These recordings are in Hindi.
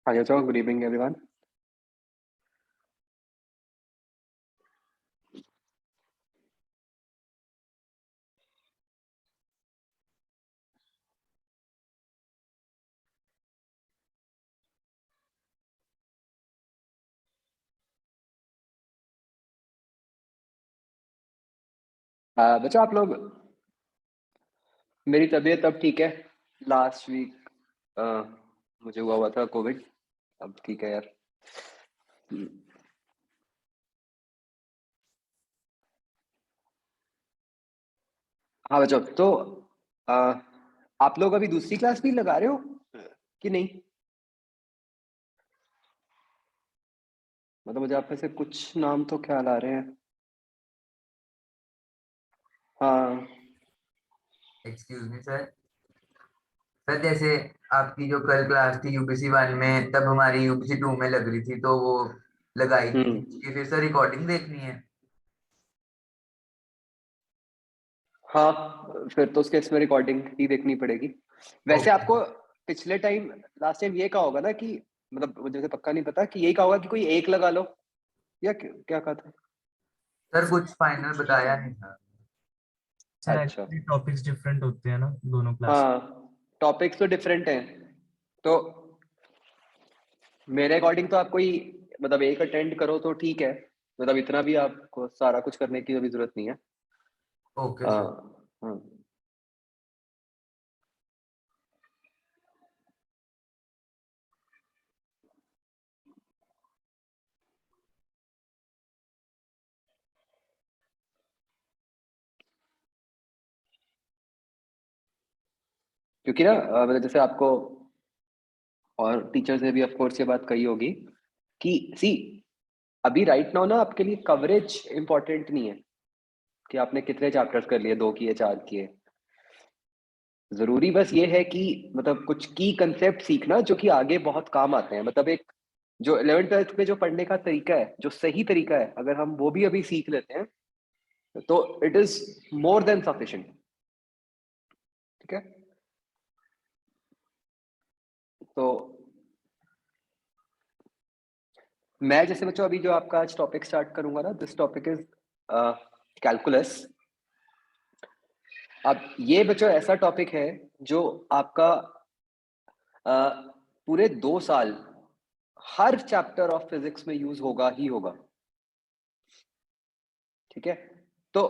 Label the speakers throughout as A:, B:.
A: Hi, so good evening, everyone. बच्चों आप लोग, मेरी तबीयत अब ठीक है। लास्ट वीक मुझे हुआ था कोविड। अब ठीक है यार। हाँ बच्चों, तो अ, आप लोग अभी दूसरी क्लास भी लगा रहे हो कि नहीं? मतलब मुझे आप में से कुछ नाम तो ख्याल आ रहे हैं। हाँ।
B: Excuse me sir. सर जैसे आपकी जो कल क्लास थी यूपीसी 1 में, तब हमारी यूपीसी 2 में लग रही थी, तो वो लगाई नहीं थी,
A: हम्म।
B: उसकी फिर से रिकॉर्डिंग देखनी है।
A: हाँ, फिर तो उसके इसमें रिकॉर्डिंग ही देखनी पड़ेगी। वैसे
B: ओके।
A: आपको पिछले टाइम, लास्ट टाइम ये कहा होगा ना कि, मतलब मुझे तो पक्का नहीं पता कि यही कहा होगा कि कोई एक लगा लो, या क्या कहा था?
B: सर कुछ फाइनल बताया नहीं था।
C: सर
A: अच्छा।
C: एक्चुअली टॉपिक्स डिफरेंट होते हैं ना दोनों क्लास।
A: हाँ, टॉपिक्स तो डिफरेंट हैं। तो मेरे अकॉर्डिंग तो आप कोई, मतलब एक अटेंड करो तो ठीक है। मतलब इतना भी आपको सारा कुछ करने की अभी जरूरत नहीं है।
B: Okay sir.
A: हाँ। हाँ, क्योंकि ना मतलब जैसे आपको और टीचर से भी ऑफ कोर्स ये बात कही होगी कि सी, अभी राइट नाउ ना आपके लिए कवरेज इंपॉर्टेंट नहीं है कि आपने कितने चैप्टर्स कर लिए, 2 किए, 4 किए। जरूरी बस ये है कि मतलब कुछ की कंसेप्ट सीखना जो कि आगे बहुत काम आते हैं। मतलब एक जो 11th 12th में जो पढ़ने का तरीका है, जो सही तरीका है, अगर हम वो भी अभी सीख लेते हैं तो it is more than sufficient. ठीक है। तो मैं जैसे बच्चों अभी जो आपका आज टॉपिक स्टार्ट करूंगा ना, दिस टॉपिक इज कैलकुलस। अब ये बच्चों ऐसा टॉपिक है जो आपका पूरे 2 साल हर चैप्टर ऑफ फिजिक्स में यूज होगा ही होगा। ठीक है। तो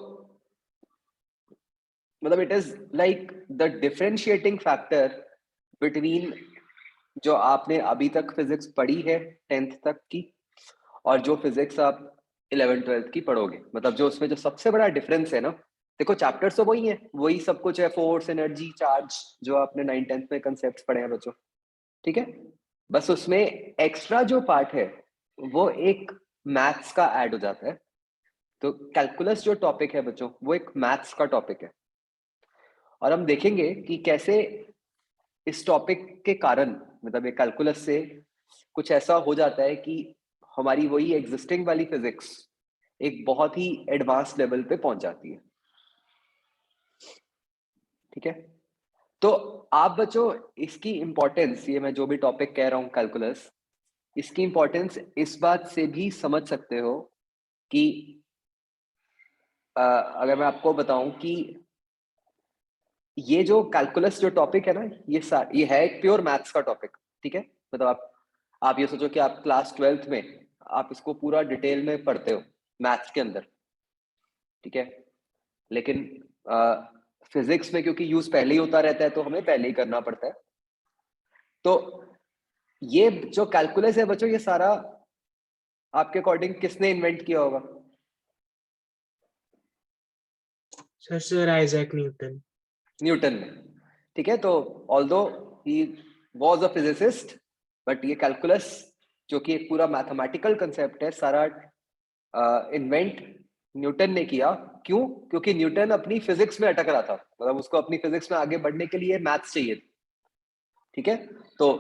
A: मतलब it is like the differentiating factor between जो आपने अभी तक फिजिक्स पढ़ी है 10th तक की, और जो फिजिक्स आप 11th 12th की पढ़ोगे। मतलब जो उसमें जो सबसे बड़ा डिफरेंस है ना, देखो चैप्टर्स तो वही है, वही सब कुछ है, फोर्स, एनर्जी, चार्ज, जो आपने 9th 10th में कंसेप्ट पढ़े हैं बच्चों। ठीक है। बस उसमें एक्स्ट्रा जो पार्ट है वो एक मैथ्स का ऐड हो जाता है। तो कैलकुलस जो टॉपिक है बच्चों, वो एक मैथ्स का टॉपिक है। और हम देखेंगे कि कैसे इस टॉपिक के कारण, मतलब ये कैलकुलस से कुछ ऐसा हो जाता है कि हमारी वही एग्जिस्टिंग वाली फिजिक्स एक बहुत ही एडवांस लेवल पे पहुंच जाती है। ठीक है। तो आप बच्चों इसकी इंपॉर्टेंस, ये मैं जो भी टॉपिक कह रहा हूं कैलकुलस, इसकी इंपॉर्टेंस इस बात से भी समझ सकते हो कि अगर मैं आपको बताऊं कि ये जो कैलकुलस जो टॉपिक है ना, ये है एक प्योर मैथ्स का टॉपिक। ठीक है। मतलब आप ये सोचो कि आप क्लास 12th में आप इसको पूरा डिटेल में पढ़ते हो मैथ्स के अंदर। ठीक है। लेकिन फिजिक्स में क्योंकि यूज पहले ही होता रहता है तो हमें पहले ही करना पड़ता है। तो ये जो कैलकुलस है बच्चों, ये सारा आपके अकॉर्डिंग किसने इन्वेंट किया होगा?
D: Sir Isaac Newton.
A: न्यूटन ने। ठीक है। तो although he was a physicist, but ये कैलकुलस जो कि एक पूरा मैथमेटिकल कंसेप्ट है, सारा इन्वेंट न्यूटन ने किया। क्यों? क्योंकि न्यूटन अपनी फिजिक्स में अटक रहा था, मतलब उसको अपनी फिजिक्स में आगे बढ़ने के लिए मैथ्स चाहिए थी। ठीक है। तो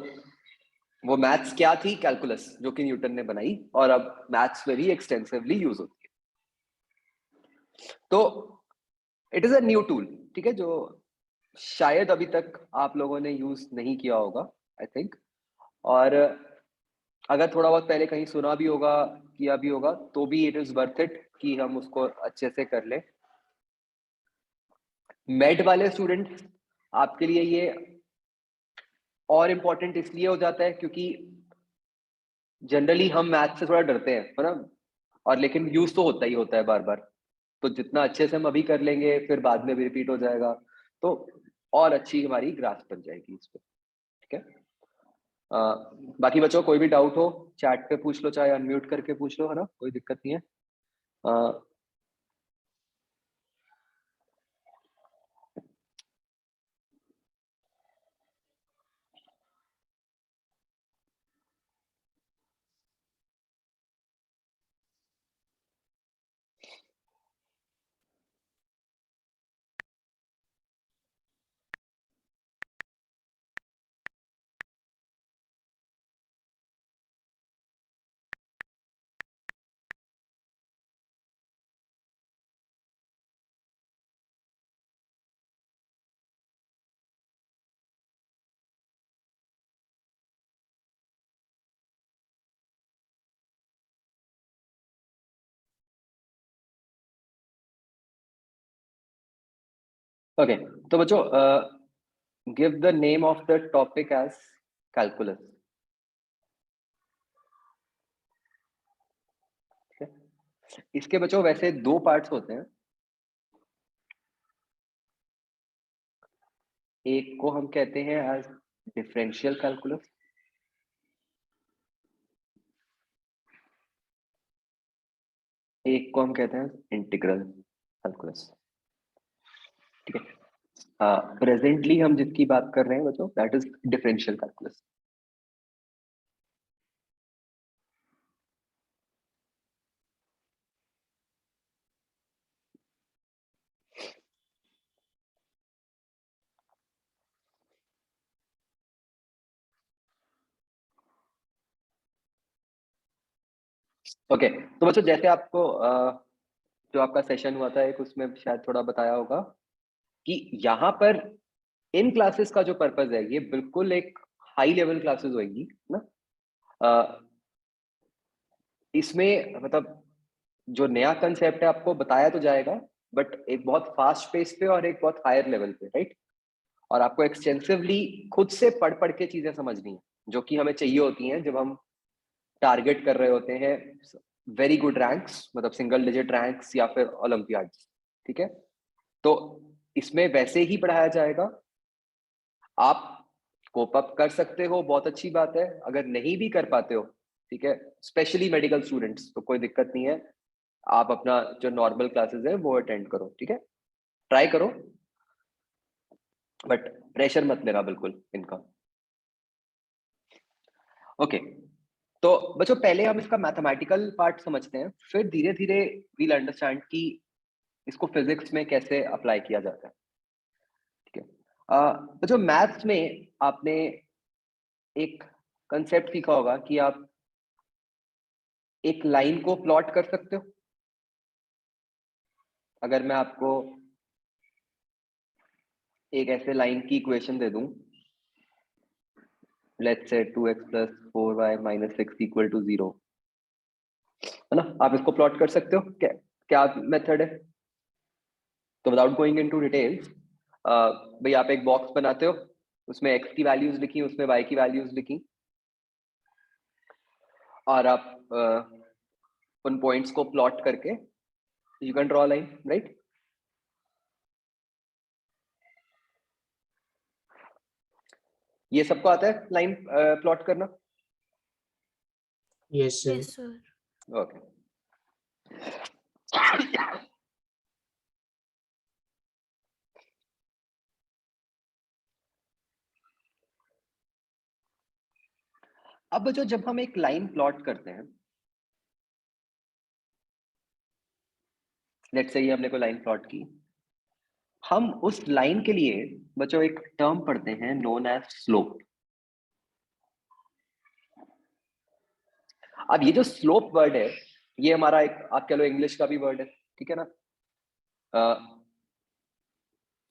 A: वो मैथ्स क्या थी? कैलकुलस, जो कि न्यूटन ने बनाई और अब मैथ्स में भी एक्सटेंसिवली यूज होती है। तो it is a new tool. ठीक है। जो शायद अभी तक आप लोगों ने यूज नहीं किया होगा, आई थिंक। और अगर थोड़ा बहुत पहले कहीं सुना भी होगा, किया भी होगा, तो भी इट इज वर्थ इट कि हम उसको अच्छे से कर ले। मेड वाले स्टूडेंट आपके लिए ये और इम्पोर्टेंट इसलिए हो जाता है क्योंकि जनरली हम मैथ से थोड़ा डरते हैं, है ना, और लेकिन यूज तो होता ही होता है बार बार, तो जितना अच्छे से हम अभी कर लेंगे फिर बाद में भी रिपीट हो जाएगा, तो और अच्छी हमारी ग्रास्प बन जाएगी इस पे। ठीक है, बाकी बच्चों कोई भी डाउट हो चैट पे पूछ लो, चाहे अनम्यूट करके पूछ लो, है ना, कोई दिक्कत नहीं है। ओके, तो बच्चों give the name of the topic as calculus. इसके बच्चों वैसे दो पार्ट्स होते हैं, एक को हम कहते हैं एज डिफरेंशियल कैलकुलस, एक को हम कहते हैं इंटीग्रल कैलकुलस। ठीक है, प्रेजेंटली हम जिसकी बात कर रहे हैं बच्चों that is differential calculus. Okay, तो बच्चों जैसे आपको जो आपका सेशन हुआ था एक, उसमें शायद थोड़ा बताया होगा कि यहाँ पर इन क्लासेस का जो पर्पस है ये बिल्कुल एक हाई लेवल क्लासेस होगी ना। इसमें मतलब जो नया कंसेप्ट है आपको बताया तो जाएगा, बट एक बहुत फास्ट पेस पे और एक बहुत हायर लेवल पे, राइट। और आपको एक्सटेंसिवली खुद से पढ़ पढ़ के चीजें समझनी है, जो कि हमें चाहिए होती हैं जब हम टारगेट कर रहे होते हैं वेरी गुड रैंक्स, मतलब सिंगल डिजिट रैंक्स या फिर ओलंपियाड्स। ठीक है, तो इसमें वैसे ही पढ़ाया जाएगा। आप कोप अप कर सकते हो, बहुत अच्छी बात है। अगर नहीं भी कर पाते हो, ठीक है, स्पेशली मेडिकल स्टूडेंट्स, तो कोई दिक्कत नहीं है, आप अपना जो नॉर्मल क्लासेस है वो अटेंड करो। ठीक है, ट्राई करो, बट प्रेशर मत लेना बिल्कुल इनका। ओके, तो बच्चों पहले हम इसका मैथमेटिकल पार्ट समझते हैं, फिर धीरे धीरे वील अंडरस्टैंड कि इसको फिजिक्स में कैसे अप्लाई किया जाता है। ठीक है, बच्चों मैथ्स में आपने एक कंसेप्ट सीखा होगा कि आप एक लाइन को प्लॉट कर सकते हो। अगर मैं आपको एक ऐसे लाइन की इक्वेशन दे दूं, लेट्स से 2x + 4y - 6 = 0, है ना, आप इसको प्लॉट कर सकते हो। क्या मेथड है? तो विदाउट गोइंग इनटू डिटेल्स, भाई आप एक बॉक्स बनाते हो, उसमें x की वैल्यूज लिखी, उसमें y की वैल्यूज लिखी, और आप उन पॉइंट्स को प्लॉट करके you can draw line, right. ये सबको आता है लाइन प्लॉट करना?
D: Yes, sir.
E: Yes, sir.
A: Okay, अब जो जब हम एक लाइन प्लॉट करते हैं, लेट्स से ये हमने कोई लाइन प्लॉट की, हम उस लाइन के लिए बच्चों एक टर्म पढ़ते हैं नोन एज स्लोप। अब ये जो स्लोप वर्ड है, ये हमारा एक, आप कह लो इंग्लिश का भी वर्ड है, ठीक है ना।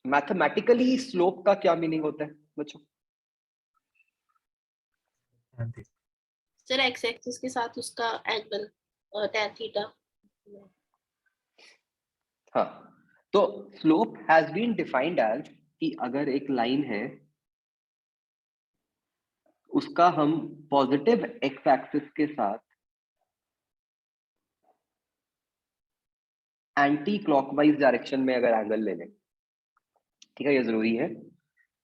A: मैथमेटिकली स्लोप का क्या मीनिंग होता है बच्चों?
E: सर एक्स एक्सिस के साथ उसका एंगल tan थीटा।
A: हाँ, तो slope has been defined as कि अगर एक लाइन है उसका हम पॉजिटिव एक्स एक्सिस के साथ एंटी क्लॉकवाइज डायरेक्शन में अगर एंगल ले लें, ठीक है, ये जरूरी है,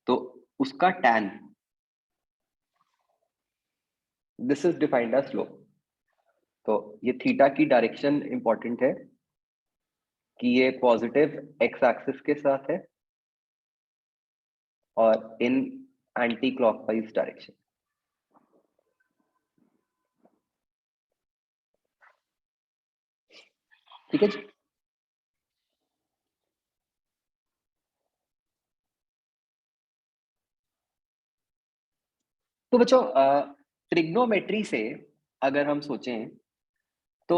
A: तो उसका tan, this is defined as slope. तो ये थीटा की डायरेक्शन इंपॉर्टेंट है कि ये पॉजिटिव एक्स एक्सिस के साथ है और इन एंटी क्लॉकवाइज डायरेक्शन। ठीक है जी। तो बच्चों ट्रिग्नोमेट्री से अगर हम सोचें तो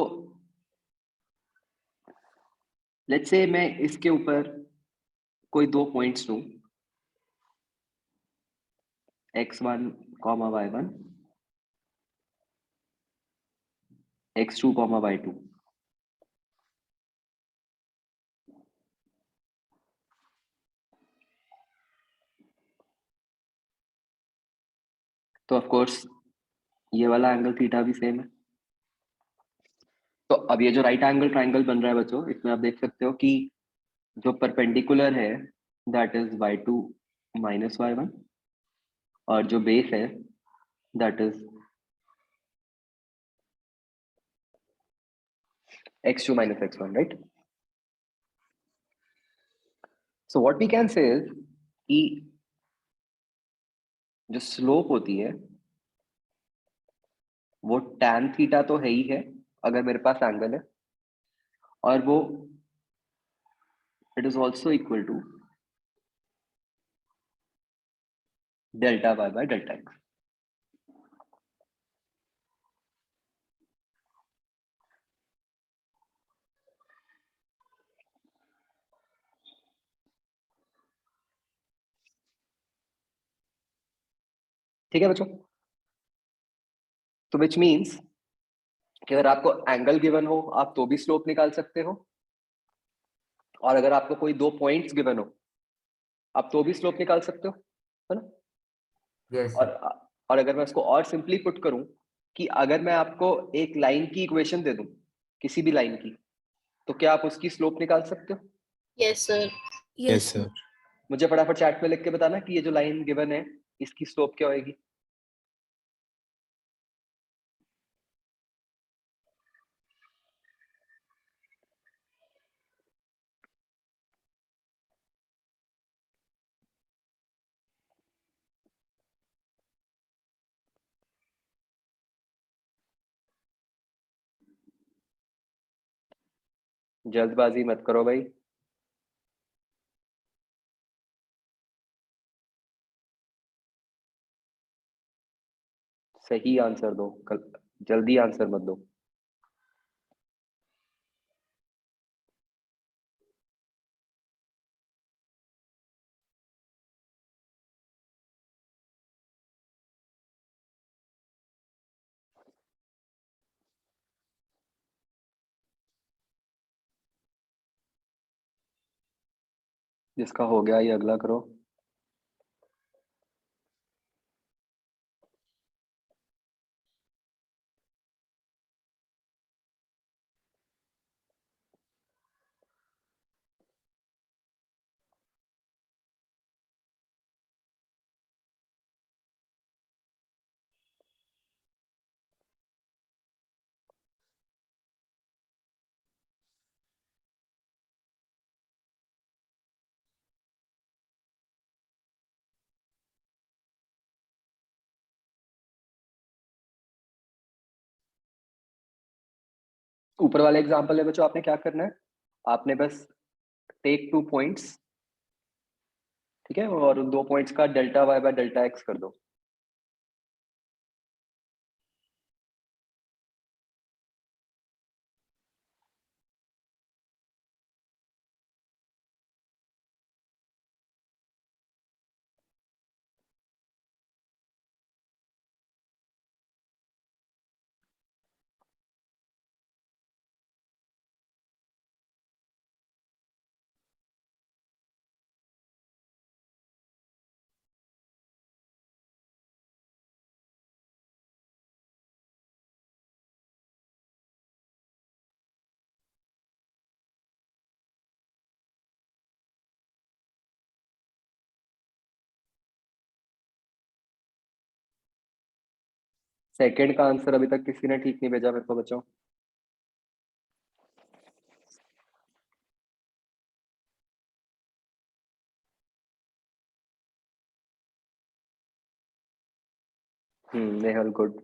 A: लेट्स से मैं इसके ऊपर कोई दो पॉइंट्स लूं, x1 comma y1, x2 comma y2। तो ऑफ कोर्स ये वाला एंगल थीटा भी सेम है। तो अब ये जो राइट एंगल ट्राइंगल बन रहा है बच्चों, इसमें आप देख सकते हो कि जो परपेंडिकुलर है that is y2 minus y1 और जो बेस है that is x2 minus x1, right? So what we can say is कि जो स्लोप होती है वो tan थीटा तो है ही है अगर मेरे पास एंगल है, और वो it is also equal to delta y by delta x। ठीक है बच्चों, तो विच मीन्स कि अगर आपको एंगल गिवन हो आप तो भी स्लोप निकाल सकते हो, और अगर आपको कोई दो पॉइंट्स गिवन हो आप तो भी स्लोप निकाल सकते हो, है ना?
B: यस
A: और और अगर मैं इसको और सिंपली पुट करूं कि अगर मैं आपको एक लाइन की इक्वेशन दे दूं, किसी भी लाइन की, तो क्या आप उसकी स्लोप निकाल सकते हो?
E: Yes sir.
F: Yes sir.
A: मुझे फटाफट चैट में लिख के बताना कि ये जो लाइन गिवन है इसकी स्लोप क्या होगी। जल्दबाजी मत करो भाई। सही आंसर दो, जल्दी आंसर मत दो। जिसका हो गया ये अगला करो। ऊपर वाले एग्जांपल है बच्चों, आपने क्या करना है, आपने बस टेक टू पॉइंट्स, ठीक है, और उन दो पॉइंट्स का delta y by delta x कर दो। सेकंड का आंसर अभी तक किसी ने ठीक नहीं भेजा मेरे को बच्चों। नेहल गुड।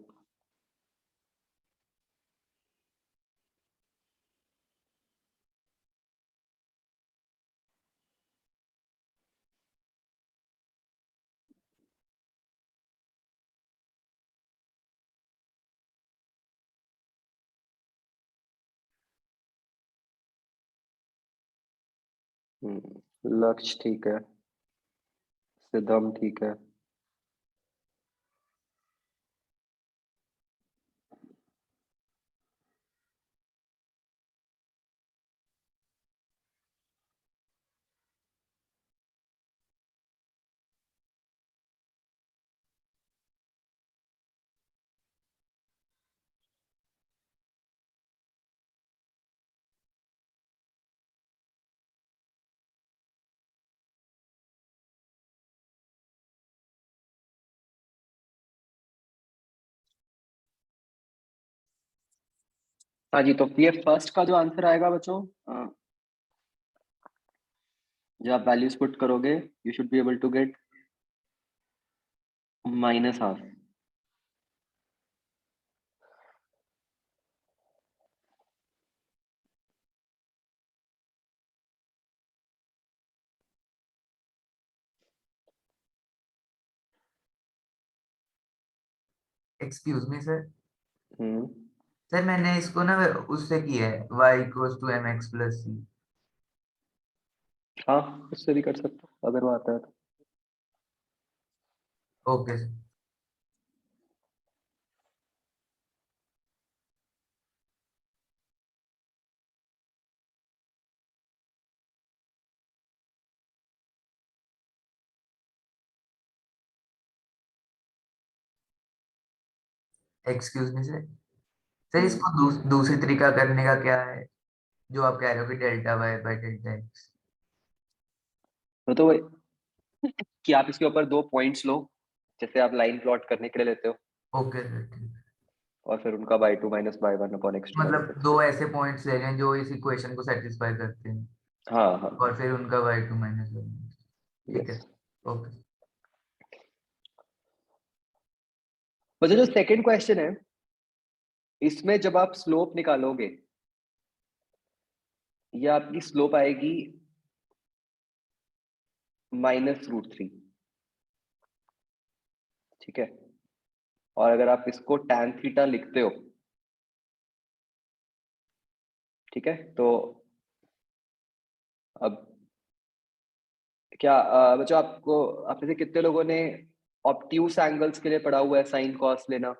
A: लक्ष्य ठीक है, सिद्धम ठीक है। हाँ जी, तो ये फर्स्ट का जो आंसर आएगा बच्चों, जब आप वैल्यूज पुट करोगे you should be able to get -12।
B: Excuse me sir.
A: Hmm
B: sir मैंने इसको ना उससे किया है, y equals to mx plus c।
A: हाँ, उससे भी कर सकते हो अगर वो आता है तो।
B: Okay sir. Excuse me sir. Sir इसको दूसरी तरीका करने का क्या है, जो आप कह रहे हो कि delta y by delta x।
A: तो वही कि आप इसके ऊपर 2 पॉइंट्स लो, जैसे आप लाइन प्लॉट करने के लिए लेते हो,
B: ओके सर ठीक है।
A: और फिर उनका y2 minus y1 upon x2 minus
B: मतलब दो
A: x3।
B: ऐसे पॉइंट्स ले लें जो इस इक्वेशन को सेटिस्फाई करते हैं,
A: हाँ हाँ,
B: और फिर उनका y2 माइनस y1। ठीक है।
A: यस।
B: ओके।
A: बच्चों जो सेकंड क्वेश्चन है, इसमें जब आप स्लोप निकालोगे, ये आपकी स्लोप आएगी -√3। ठीक है, और अगर आप इसको tan थीटा लिखते हो, ठीक है, तो अब क्या बच्चों आपको, आप में से कितने लोगों ने ऑब्ट्यूस एंगल्स के लिए पढ़ा हुआ है साइन कॉस लेना?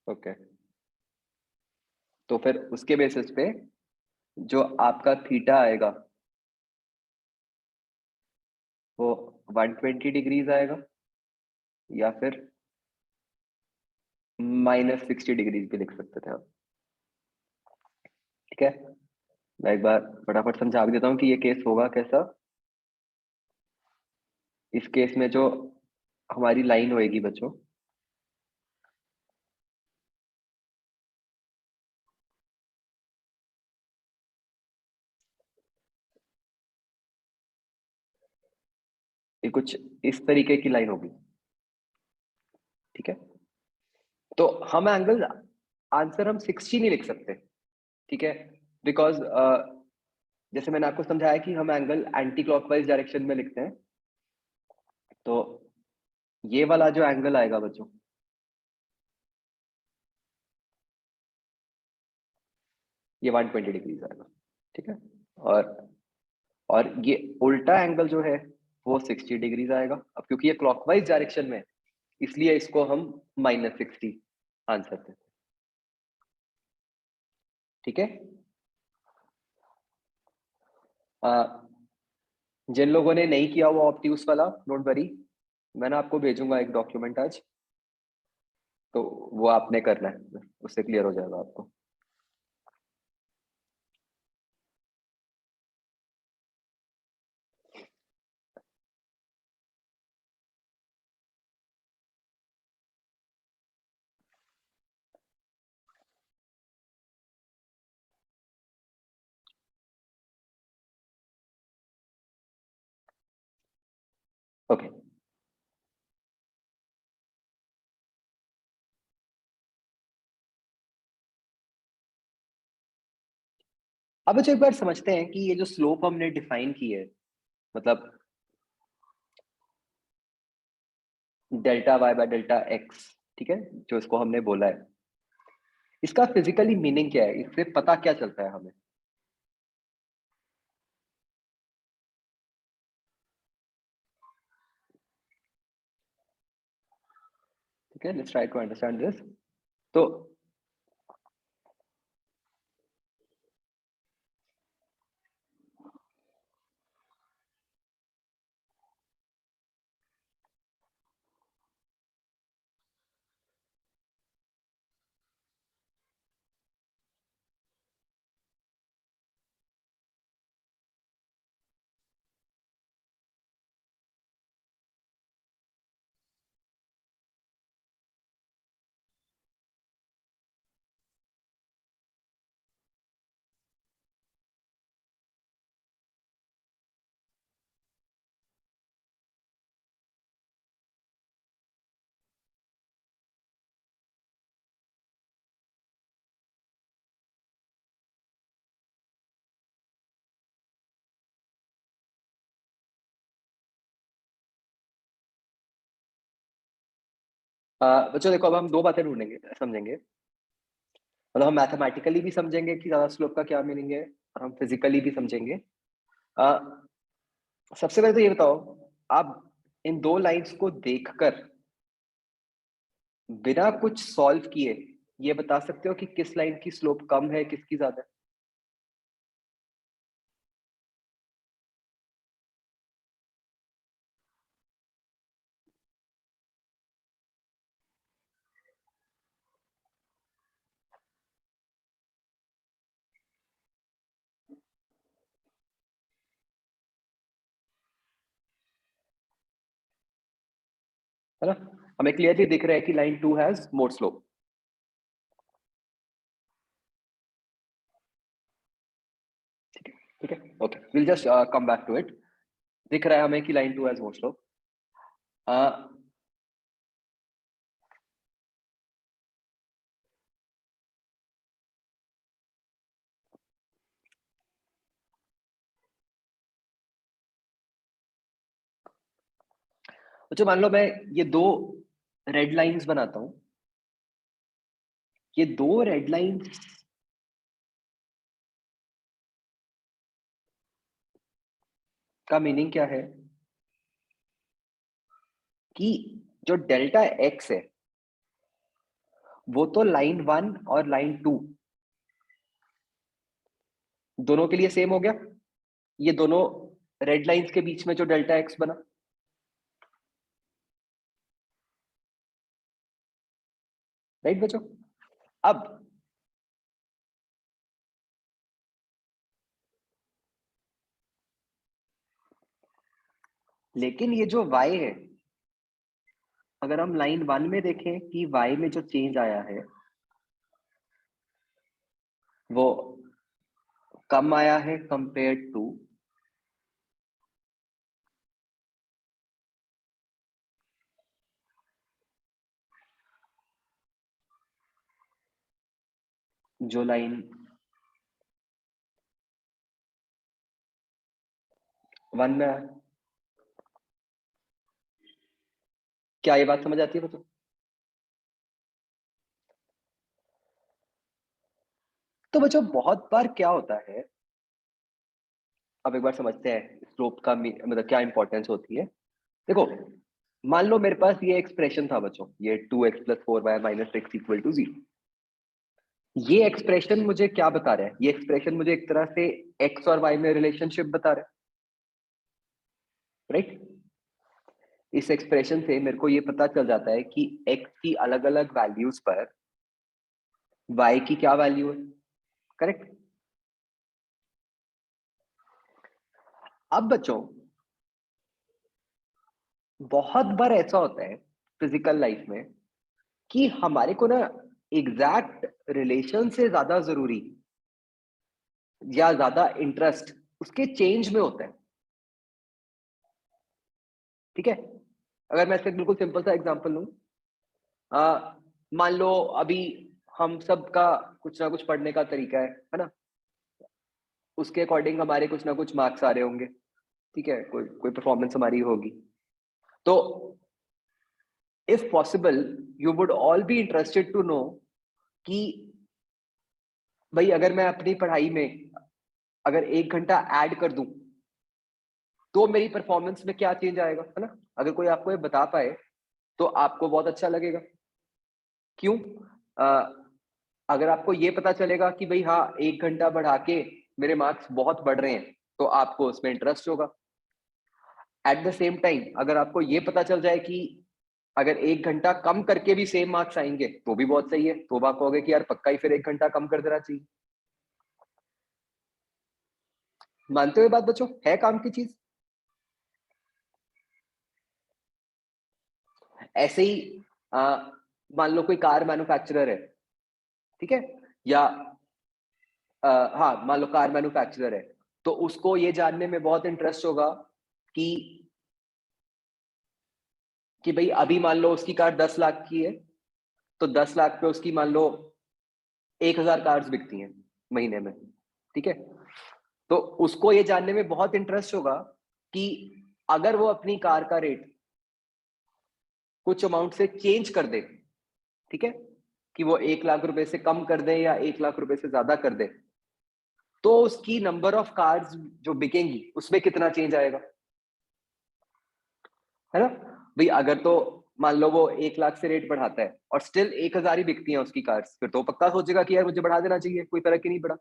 A: ओके, तो फिर उसके बेसिस पे जो आपका थीटा आएगा वो 120 डिग्रीज आएगा, या फिर -60 डिग्रीज भी लिख सकते थे आप। ठीक है, मैं एक बार फटाफट समझा भी देता हूँ कि ये केस होगा कैसा। इस केस में जो हमारी लाइन होएगी बच्चों, ये कुछ इस तरीके की लाइन होगी। ठीक है, तो हम एंगल आंसर हम 60 नहीं लिख सकते। ठीक है, बिकॉज जैसे मैंने आपको समझाया कि हम एंगल एंटी क्लॉकवाइज डायरेक्शन में लिखते हैं, तो ये वाला जो एंगल आएगा बच्चों, ये 120 डिग्रीज आएगा। ठीक है, और ये उल्टा एंगल जो है वो 60 डिग्रीज आएगा। अब क्योंकि ये क्लॉकवाइज डायरेक्शन में है, इसलिए इसको हम -60 आंसर देते हैं। ठीक है, जिन लोगों ने नहीं किया हुआ ऑप्टिक्स वाला, डोंट वरी, मैंने आपको भेजूंगा एक डॉक्यूमेंट आज, तो वो आपने करना है, उससे क्लियर हो जाएगा आपको। ओके अब बच्चों एक बार समझते हैं कि ये जो स्लोप हमने डिफाइन की है, मतलब delta Y by delta x, ठीक है, जो इसको हमने बोला है, इसका फिजिकली मीनिंग क्या है, इससे पता क्या चलता है हमें? ठीक है, let's try to understand this. तो बच्चों देखो, अब हम दो बातें ढूंढेंगे, समझेंगे, मतलब हम मैथमेटिकली भी समझेंगे कि ज्यादा स्लोप का क्या मीनिंग है, और हम फिजिकली भी समझेंगे। अ, सबसे पहले तो ये बताओ, आप इन दो लाइंस को देखकर बिना कुछ सॉल्व किए ये बता सकते हो कि किस लाइन की स्लोप कम है, किसकी ज्यादा है? है ना? हमें क्लियरली दिख रहा है कि लाइन 2 हैज मोर स्लोप। ठीक है, okay, will just come back to it. दिख रहा है हमें कि लाइन 2 हैज मोर स्लोप। तो मान लो मैं ये दो रेड लाइंस बनाता हूं, ये दो रेड लाइंस का मीनिंग क्या है कि जो डेल्टा एक्स है वो तो लाइन 1 और लाइन 2 दोनों के लिए सेम हो गया, ये दोनों रेड लाइंस के बीच में जो डेल्टा एक्स बना, राइट बच्चों? अब लेकिन ये जो y है, अगर हम लाइन 1 में देखें कि y में जो चेंज आया है वो कम आया है कंपेयर टू जो लाइन 1 में आया। क्या ये बात समझ आती है बच्चों? तो बच्चों बहुत बार क्या होता है, अब एक बार समझते हैं स्लोप का मतलब क्या इंपॉर्टेंस होती है। देखो, मान लो मेरे पास ये एक्सप्रेशन था बच्चों, ये 2x + 4y - 6 = 0। ये एक्सप्रेशन मुझे क्या बता रहा है? ये एक्सप्रेशन मुझे एक तरह से x और y में रिलेशनशिप बता रहा है, राइट? इस एक्सप्रेशन से मेरे को ये पता चल जाता है कि x की अलग अलग वैल्यूज पर y की क्या वैल्यू है, करेक्ट? अब बच्चों बहुत बार ऐसा होता है फिजिकल लाइफ में कि हमारे को ना एग्जैक्ट रिलेशन से ज्यादा जरूरी या ज्यादा इंटरेस्ट उसके चेंज में होता है। ठीक है, अगर मैं इसका एक बिल्कुल सिंपल सा एग्जांपल लूं, मान लो अभी हम सब का कुछ ना कुछ पढ़ने का तरीका है ना, उसके अकॉर्डिंग हमारे कुछ ना कुछ मार्क्स आ रहे होंगे, ठीक है, कोई कोई परफॉर्मेंस हमारी होगी। तो if possible you would all be interested to know कि भाई अगर मैं अपनी पढ़ाई में अगर 1 घंटा ऐड कर दूं तो मेरी परफॉर्मेंस में क्या चेंज आएगा, है ना। अगर कोई आपको ये बता पाए तो आपको बहुत अच्छा लगेगा। क्यों? अगर आपको ये पता चलेगा कि भाई हाँ 1 घंटा बढ़ा के मेरे मार्क्स बहुत बढ़ रहे हैं तो आपको उसमें इंटरेस्ट होगा। एट द सेम टाइम अगर आपको ये पता चल जाए कि अगर 1 घंटा कम करके भी सेम मार्क्स आएंगे तो भी बहुत सही है, तो आप कहोगे कि यार पक्का ही फिर 1 घंटा कम कर देना चाहिए। मानते हुए बात बच्चों, है काम की चीज। ऐसे ही मान लो कोई कार मैन्युफैक्चरर है, ठीक है, या हाँ मान लो कार मैन्युफैक्चरर है, तो उसको ये जानने में बहुत इंटरेस्ट होगा कि भाई अभी मान लो उसकी कार 10 लाख की है, तो 10 लाख पे उसकी मान लो 1000 कार्स बिकती हैं महीने में, ठीक है। तो उसको ये जानने में बहुत इंटरेस्ट होगा कि अगर वो अपनी कार का रेट कुछ अमाउंट से चेंज कर दे, ठीक है, कि वो 1 लाख रुपए से कम कर दे या 1 लाख रुपए से ज्यादा कर दे, तो उसकी नंबर ऑफ कार्स जो बिकेंगी उसमें कितना चेंज आएगा, है ना। भाई अगर तो मान लो वो 1 लाख से रेट बढ़ाता है और स्टिल 1000 ही बिकती हैं उसकी कार्स, फिर तो पक्का सोचेगा कि यार मुझे बढ़ा देना चाहिए, कोई फर्क ही नहीं पड़ा।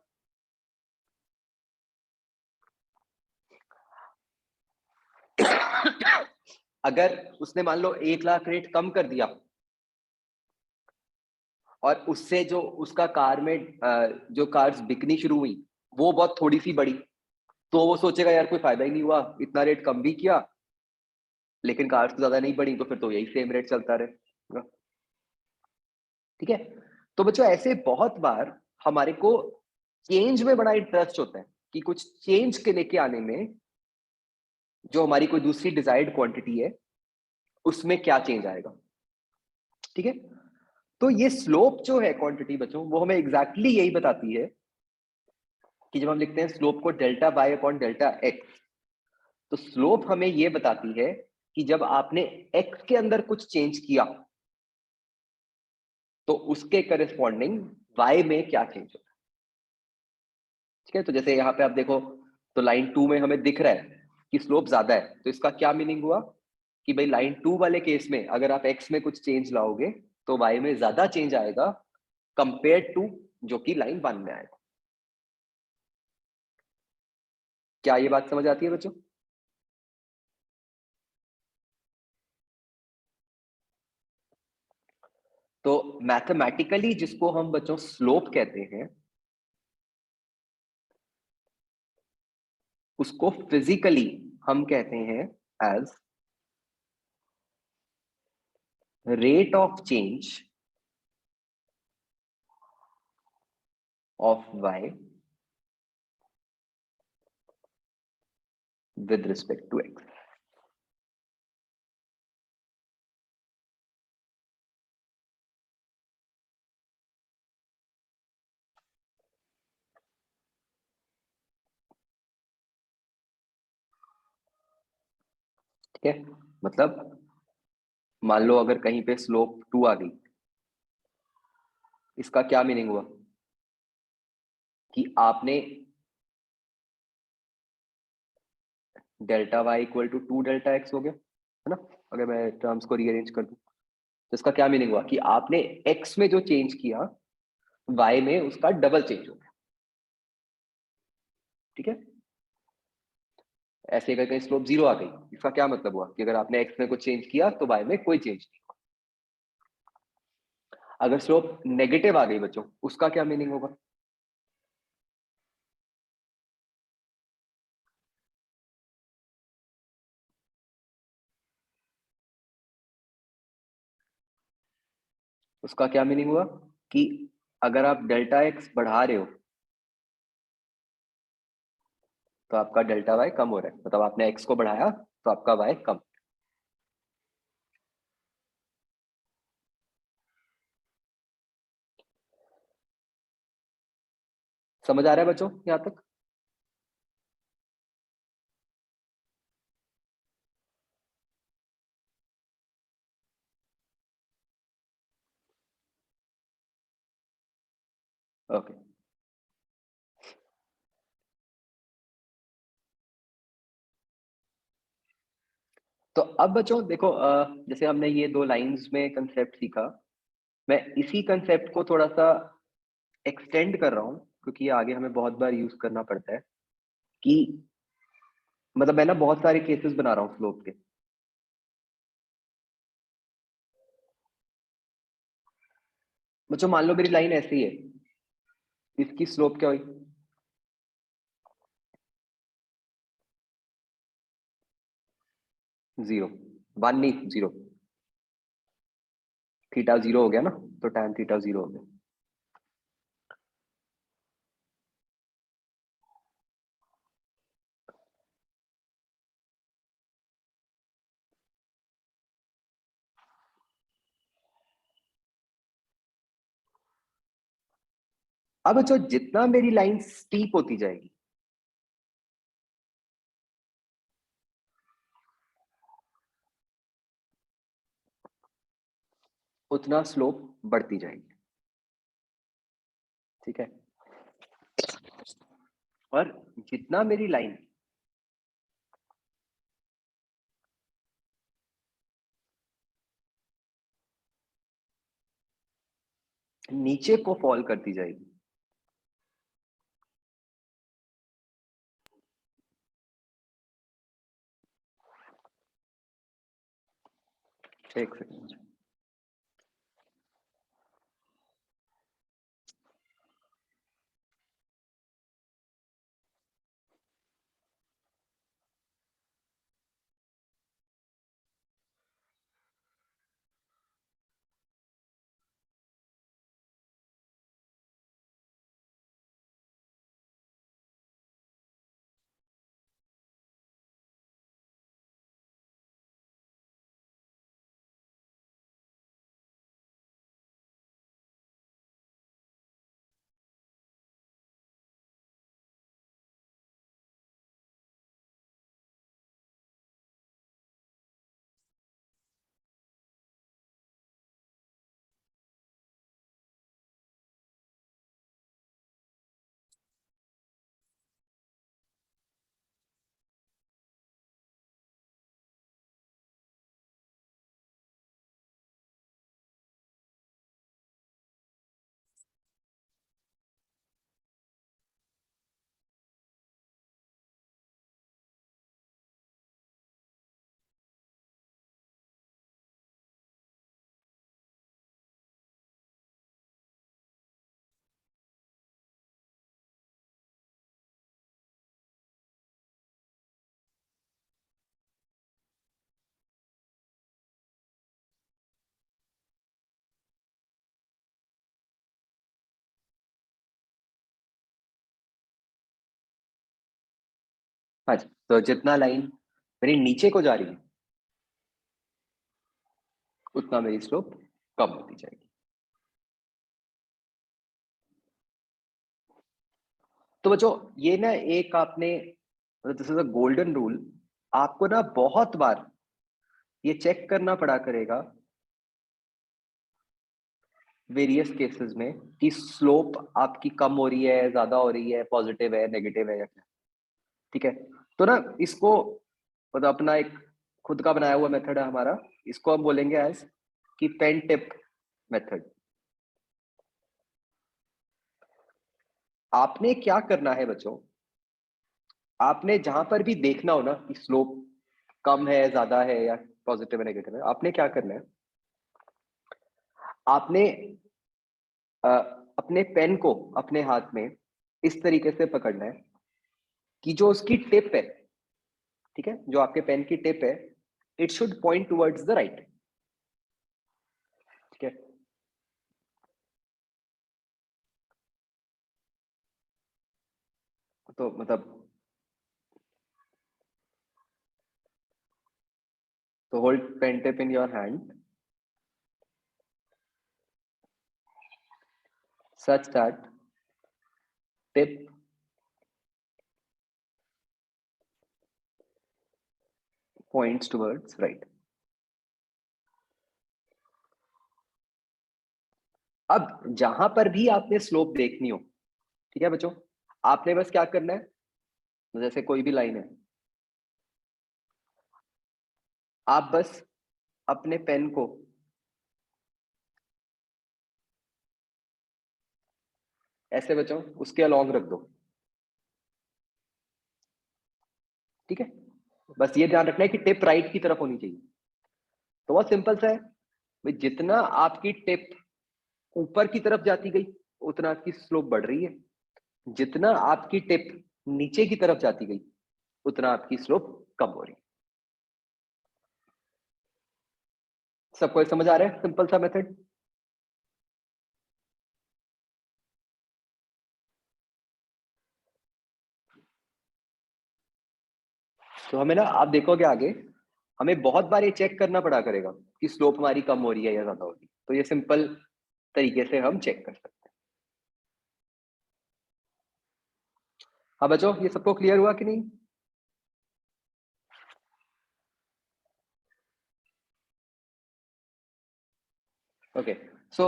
A: अगर उसने मान लो 1 लाख रेट कम कर दिया और उससे जो उसका कार में जो कार्स बिकनी शुरू हुई वो बहुत थोड़ी सी बढ़ी, तो वो सोचेगा यार कोई फायदा ही नहीं हुआ, इतना रेट कम भी किया लेकिन कार्स तो ज्यादा नहीं बढ़ी, तो फिर तो यही सेम रेट चलता रहेगा, ठीक है। तो बच्चों ऐसे बहुत बार हमारे को चेंज में बड़ा इंटरेस्ट होता है कि कुछ चेंज के लेके आने में जो हमारी कोई दूसरी डिजायर्ड क्वांटिटी है उसमें क्या चेंज आएगा, ठीक है। तो ये स्लोप जो है क्वांटिटी बच्चों, वो हमें एग्जैक्टली यही बताती है कि जब हम लिखते हैं स्लोप को delta y upon delta x, तो स्लोप हमें ये बताती है कि जब आपने एक्स के अंदर कुछ चेंज किया तो उसके करस्पॉन्डिंग वाई में क्या चेंज होगा, ठीक है। तो जैसे यहाँ पे आप देखो तो लाइन 2 में हमें दिख रहा है कि स्लोप ज्यादा है, तो इसका क्या मीनिंग हुआ कि भाई लाइन 2 वाले केस में अगर आप एक्स में कुछ चेंज लाओगे तो वाई में ज्यादा चेंज आएगा कंपेयर टू जो कि लाइन 1 में आएगा। क्या ये बात समझ आती है बच्चों? तो मैथमेटिकली जिसको हम बच्चों स्लोप कहते हैं उसको फिजिकली हम कहते हैं as rate of change of y with respect to x. ठीक है, मतलब मान लो अगर कहीं पे स्लोप 2 आ गई, इसका क्या मीनिंग हुआ कि आपने delta y equal to 2 delta x हो गया, है ना। अगर मैं टर्म्स को रीअरेंज कर दूं तो इसका क्या मीनिंग हुआ कि आपने एक्स में जो चेंज किया वाई में उसका डबल चेंज हो गया, ठीक है। ऐसे अगर कहीं स्लोप 0 आ गई, इसका क्या मतलब हुआ कि अगर आपने एक्स में कुछ चेंज किया तो वाई में कोई चेंज नहीं हुआ। अगर स्लोप नेगेटिव आ गई बच्चों, उसका क्या मीनिंग होगा? उसका क्या मीनिंग हुआ कि अगर आप डेल्टा एक्स बढ़ा रहे हो तो आपका डेल्टा वाई कम हो रहा है, मतलब आपने एक्स को बढ़ाया तो आपका वाई कम। समझ आ रहा है बच्चों यहाँ तक? ओके, तो अब बच्चों देखो, जैसे हमने ये 2 लाइंस में कंसेप्ट सीखा, मैं इसी कंसेप्ट को थोड़ा सा एक्सटेंड कर रहा हूँ, क्योंकि ये आगे हमें बहुत बार यूज करना पड़ता है कि मतलब मैं ना बहुत सारे केसेस बना रहा हूँ स्लोप के। बच्चों मान लो मेरी लाइन ऐसी है, इसकी स्लोप क्या हुई? जीरो, 1 नहीं 0, थीटा 0 हो गया ना, तो tan थीटा 0 हो गया। अब बच्चों जितना मेरी लाइन स्टीप होती जाएगी, उतना स्लोप बढ़ती जाएगी, ठीक है? और जितना मेरी लाइन नीचे को फॉल करती जाएगी, एक सेकंड, हाँ जी, तो जितना लाइन मेरी नीचे को जा रही है, उतना मेरी स्लोप कम होती जाएगी। तो बच्चों ये ना एक आपने, this is a golden rule, आपको ना बहुत बार ये चेक करना पड़ा करेगा वेरियस केसेस में कि स्लोप आपकी कम हो रही है, ज्यादा हो रही है, पॉजिटिव है, नेगेटिव है या क्या, ठीक है? तो ना इसको मतलब अपना एक खुद का बनाया हुआ मेथड है हमारा, इसको हम बोलेंगे एज कि पेन टिप मेथड। आपने क्या करना है बच्चों, आपने जहां पर भी देखना हो ना कि स्लोप कम है, ज्यादा है या पॉजिटिव है, नेगेटिव है, आपने क्या करना है, आपने अ, अपने पेन को अपने हाथ में इस तरीके से पकड़ना है कि जो उसकी टिप है, ठीक है, जो आपके पेन की टिप है, it should point towards the right, ठीक है? तो मतलब तो hold pen tip in your hand such that tip points towards right. अब जहां पर भी आपने स्लोप देखनी हो, ठीक है बच्चों, आपने बस क्या करना है, जैसे कोई भी लाइन है, आप बस अपने पेन को ऐसे बच्चों उसके अलॉन्ग रख दो, ठीक है। बस ये ध्यान रखना है कि टिप राइट की तरफ होनी चाहिए। तो बहुत सिंपल सा है भाई, जितना आपकी टिप ऊपर की तरफ जाती गई उतना आपकी स्लोप बढ़ रही है, जितना आपकी टिप नीचे की तरफ जाती गई उतना आपकी स्लोप कम हो रही है। सबको समझ आ रहा है सिंपल सा मेथड? तो हमें ना, आप देखोगे आगे हमें बहुत बार ये चेक करना पड़ा करेगा कि स्लोप हमारी कम हो रही है या ज्यादा हो रही है। तो ये सिंपल तरीके से हम चेक कर सकते हैं। हाँ बच्चों, ये सबको क्लियर हुआ कि नहीं? ओके, सो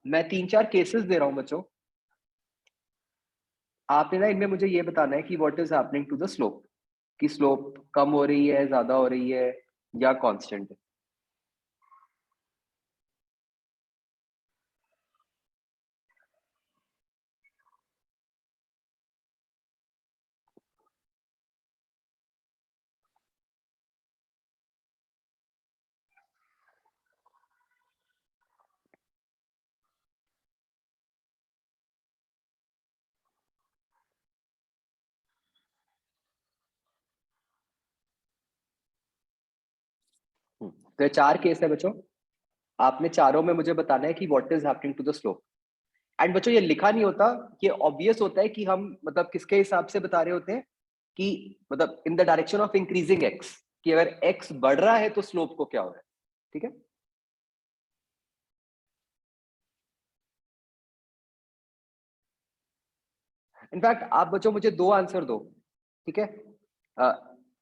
A: मैं 3-4 केसेस दे रहा हूं बच्चों, आपने ना इनमें मुझे ये बताना है कि what is happening to the slope, कि स्लोप कम हो रही है, ज्यादा हो रही है या कांस्टेंट है। तो ये 4 केस है बच्चों, आपने चारों में मुझे बताना है कि what is happening to the slope. And बच्चों ये लिखा नहीं होता, ये ऑब्वियस होता है कि हम मतलब किसके हिसाब से बता रहे होते हैं, कि मतलब in the direction of increasing x, कि अगर एक्स बढ़ रहा है तो स्लोप को क्या हो रहा है, ठीक है। इनफैक्ट आप बच्चों मुझे 2 आंसर दो, ठीक है।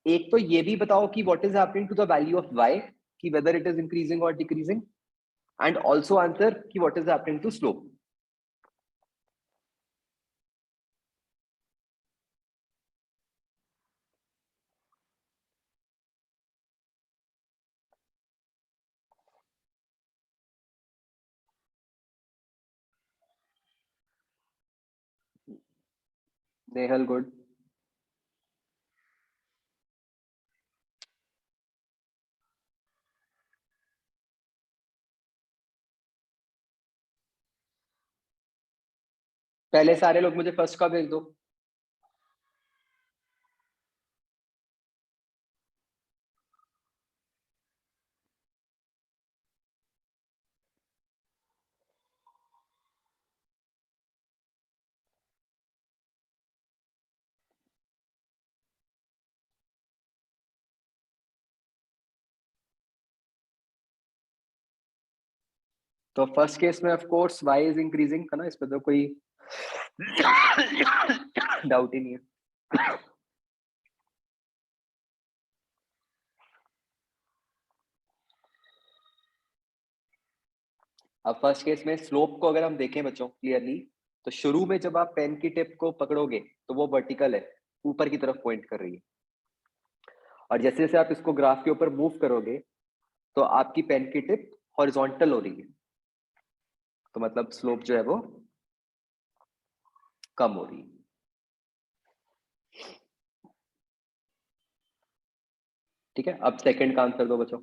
A: एक तो ये भी बताओ कि what is happening to the value of y, कि वेदर इट इज इंक्रीजिंग और डिक्रीजिंग, एंड ऑल्सो आंसर कि what is happening to slope. Nehal good. पहले सारे लोग मुझे फर्स्ट का भेज दो। तो फर्स्ट केस में of course y is increasing था ना, इस पे तो कोई डाउट ही नहीं है। अब फर्स्ट केस में स्लोप को अगर हम देखें बच्चों क्लियरली, तो शुरू में जब आप पेन की टिप को पकड़ोगे तो वो वर्टिकल है, ऊपर की तरफ पॉइंट कर रही है, और जैसे जैसे आप इसको ग्राफ के ऊपर मूव करोगे तो आपकी पेन की टिप हॉरिजॉन्टल हो रही है, तो मतलब स्लोप जो है वो कम हो रही है। ठीक है, अब सेकंड का आंसर दो बच्चों।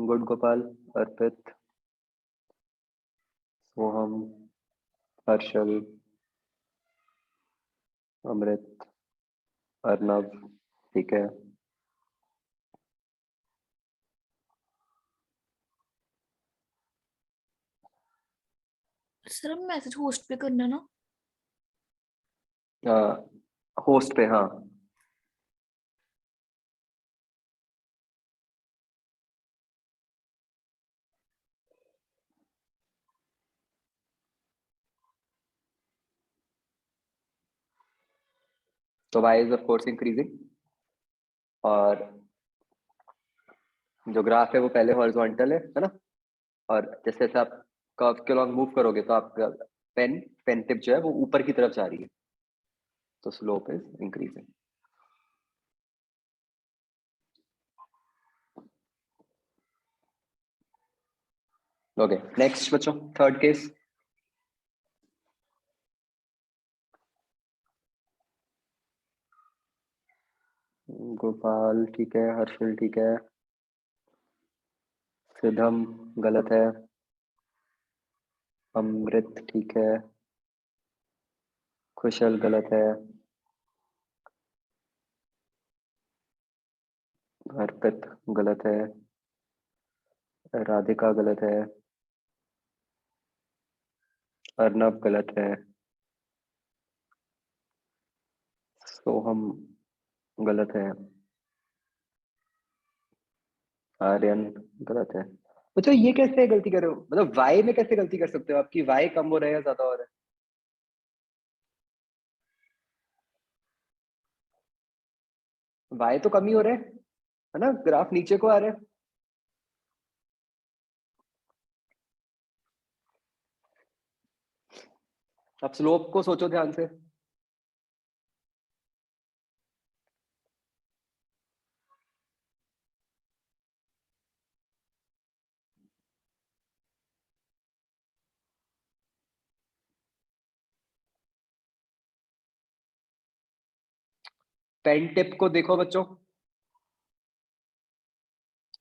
A: गुड गोपाल, अर्पित, सोहम, हर्षल, अमृत, अर्नव, ठीक है।
F: सर हम मैसेज होस्ट पे करना ना।
A: होस्ट पे, हाँ तो y is of course increasing, और जो ग्राफ है वो पहले हॉरिजॉन्टल है ना, और जैसे जैसे आप कर्व के लॉन्ग मूव करोगे तो आपका पेन टिप जो है वो ऊपर की तरफ जा रही है, तो slope is increasing. Okay, next बच्चों, थर्ड केस। गोपाल ठीक है, हर्षल ठीक है, सिद्धम गलत है, अमृत ठीक है, कुशल गलत है, अर्पित गलत है, राधिका गलत है, अर्नब गलत है, सोहम गलत है, आर्यन गलत है। अच्छा, ये कैसे गलती कर रहे हो? मतलब वाई में कैसे गलती कर सकते हो? आपकी वाई कम हो रहा है या ज्यादा हो रहा है? वाई तो कम ही हो रहा है ना, ग्राफ नीचे को आ रहा है। अब स्लोप को सोचो ध्यान से। पेन टिप को देखो बच्चों,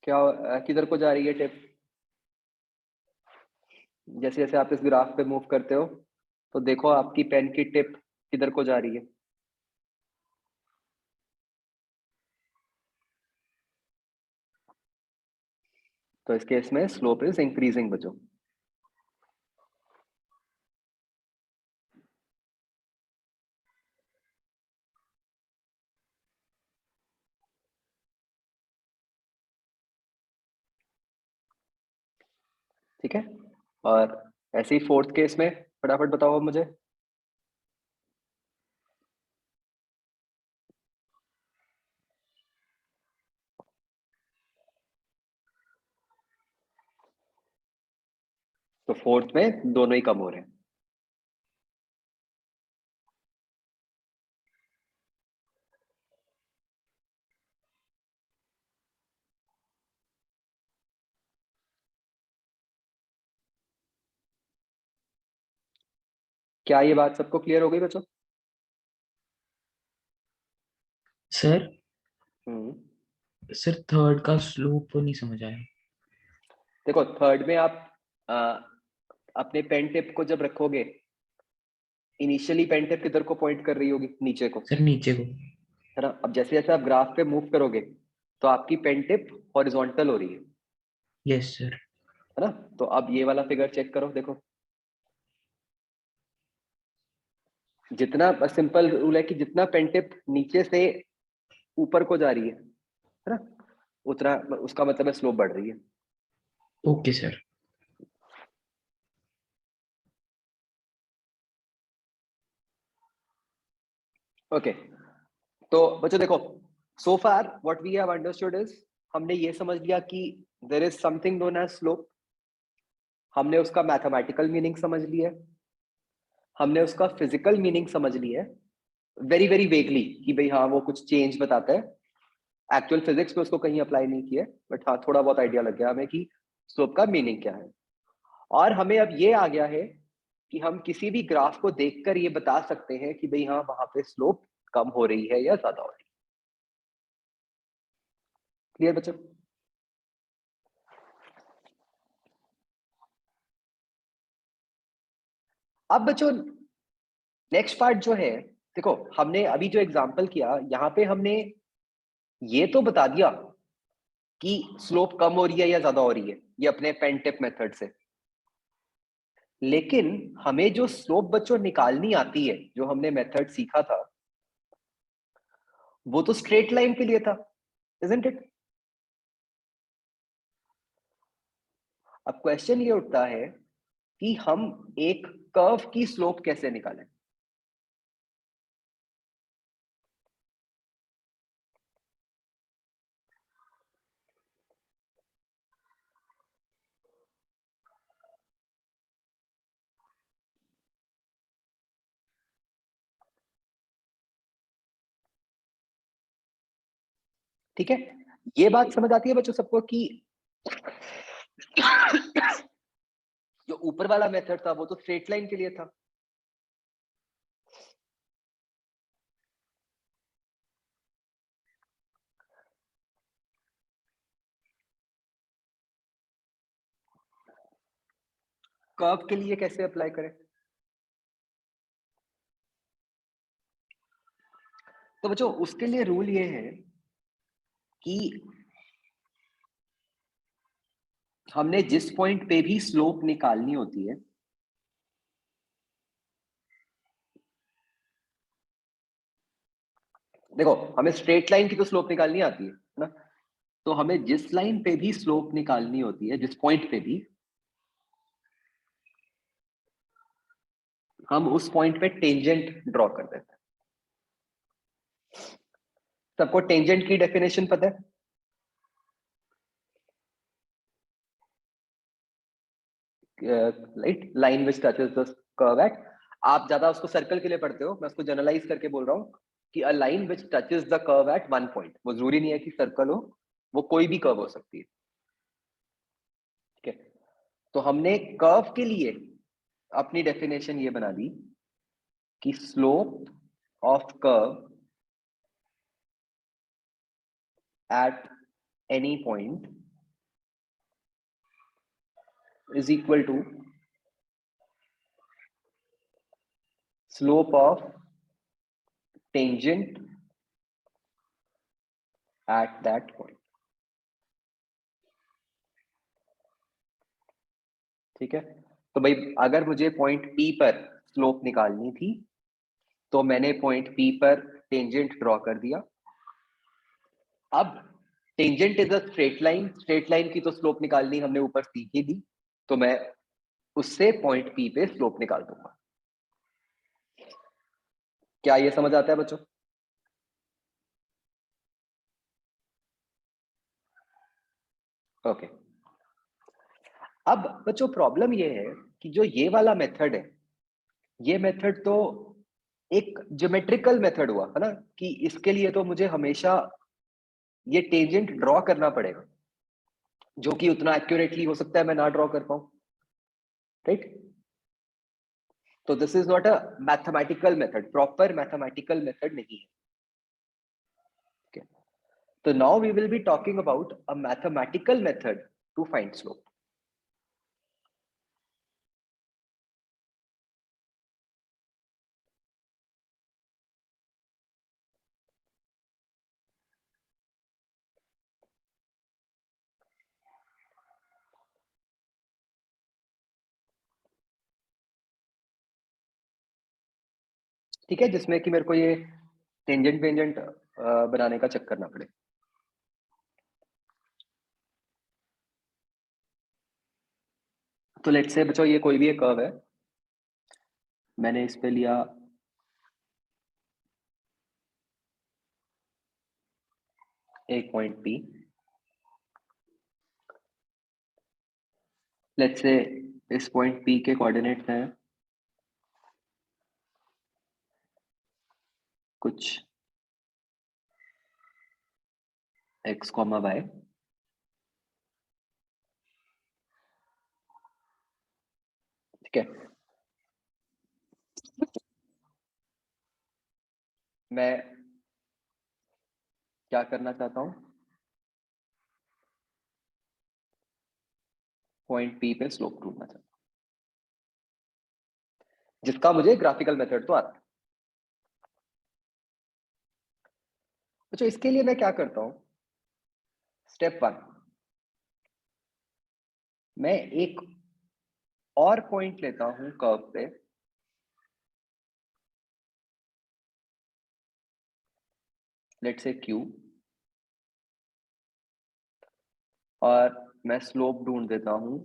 A: क्या किधर को जा रही है टिप? जैसे जैसे आप इस ग्राफ पे मूव करते हो तो देखो आपकी पेन की टिप किधर को जा रही है। तो इस केस में स्लोप इज इंक्रीजिंग बच्चों। ठीक है, और ऐसे ही फोर्थ केस में फटाफट बताओ मुझे। तो फोर्थ में दोनों ही कम हो रहे हैं। क्या ये बात सबको क्लियर हो गई बच्चों?
G: सर
A: हम्म।
G: थर्ड का स्लोप नहीं समझ आया।
A: देखो थर्ड में आप अपने पेन टिप को जब रखोगे, इनिशियली पेन टिप किधर को पॉइंट कर रही होगी? नीचे को,
G: सर नीचे को।
A: है ना। अब जैसे जैसे आप ग्राफ पे मूव करोगे तो आपकी पेन टिप हॉरिजॉन्टल हो रही है
G: यस सर।
A: ना। तो अब ये वाला फिगर चेक करो, देखो जितना सिंपल रूल है कि जितना पेन टिप नीचे से ऊपर को जा रही है ना, उतना उसका मतलब है स्लोप बढ़ रही है।
G: Okay sir.
A: ओके, तो बच्चों देखो, so far what we have understood is, हमने ये समझ लिया कि there is something known as slope. हमने उसका मैथमेटिकल मीनिंग समझ लिया है, हमने उसका फिजिकल मीनिंग समझ लिया है, वेरी वेरी वेगली, कि भाई हाँ वो कुछ चेंज बताता है। एक्चुअल फिजिक्स में उसको कहीं अप्लाई नहीं किया, बट हाँ थोड़ा बहुत आइडिया लग गया हमें कि स्लोप का मीनिंग क्या है। और हमें अब ये आ गया है कि हम किसी भी ग्राफ को देखकर ये बता सकते हैं कि भाई हाँ वहां पे स्लोप कम हो रही है या ज्यादा हो रही है। क्लियर बच्चों? अब बच्चों नेक्स्ट पार्ट जो है, देखो हमने अभी जो एग्जांपल किया यहाँ पे हमने ये तो बता दिया कि स्लोप कम हो रही है या ज्यादा हो रही है, ये अपने पेन टिप मेथड से। लेकिन हमें जो स्लोप बच्चों निकालनी आती है, जो हमने मेथड सीखा था, वो तो स्ट्रेट लाइन के लिए था, इजंट इट? अब क्वेश्चन ये उठता है कि हम एक कर्व की स्लोप कैसे निकालें। ठीक है, ये बात समझ आती है बच्चों सबको कि जो ऊपर वाला मेथड था वो तो स्ट्रेट लाइन के लिए था, कर्व के लिए कैसे अप्लाई करें? तो बच्चों उसके लिए रूल ये है कि हमने जिस पॉइंट पे भी स्लोप निकालनी होती है, देखो हमें स्ट्रेट लाइन की तो स्लोप निकालनी आती है ना, तो हमें जिस लाइन पे भी स्लोप निकालनी होती है, जिस पॉइंट पे भी, हम उस पॉइंट पे टेंजेंट ड्रॉ कर देते हैं। सबको टेंजेंट की डेफिनेशन पता है? Right, line which touches the curve at, आप ज्यादा उसको सर्कल के लिए पढ़ते हो, मैं उसको जनरलाइज करके बोल रहा हूँ कि a line which touches the curve at one point, वो जरूरी नहीं है कि सर्कल हो, वो कोई भी कर्व हो सकती है। ठीक है, तो हमने कर्व के लिए अपनी डेफिनेशन ये बना दी कि slope of curve at any point is equal to slope of tangent at that point। ठीक है, तो भाई अगर मुझे पॉइंट P पर स्लोप निकालनी थी तो मैंने पॉइंट P पर टेंजेंट ड्रॉ कर दिया। अब tangent is a straight line, straight line की तो स्लोप निकालनी हमने ऊपर सीखी थी, तो मैं उससे पॉइंट P पे स्लोप निकाल दूंगा। क्या ये समझ आता है बच्चों? ओके, अब बच्चों प्रॉब्लम ये है कि जो ये वाला मेथड है, ये मेथड तो एक ज्योमेट्रिकल मेथड हुआ है ना, कि इसके लिए तो मुझे हमेशा ये टेंजेंट ड्रॉ करना पड़ेगा, जो कि उतना एक्यूरेटली हो सकता है मैं ना ड्रॉ कर पाऊं, राइट? तो this is not a mathematical method, proper mathematical method नहीं है। Okay. तो now we will be talking about a mathematical method to find slope. ठीक है, जिसमें कि मेरे को ये टेंजेंट वेंजेंट बनाने का चक्कर ना पड़े। तो लेट्स से बच्चों ये कोई भी एक कर्व है, मैंने इस पे लिया एक पॉइंट P, लेट्स से इस पॉइंट P के कोऑर्डिनेट्स हैं कुछ x, y, ठीक है। मैं क्या करना चाहता हूं, पॉइंट P पे स्लोप ढूंढना चाहता हूं, जिसका मुझे ग्राफिकल मेथड तो आता है। अच्छा, इसके लिए मैं क्या करता हूं, स्टेप 1, मैं एक और पॉइंट लेता हूं कर्व पे, लेट्स से Q, और मैं स्लोप ढूंढ देता हूं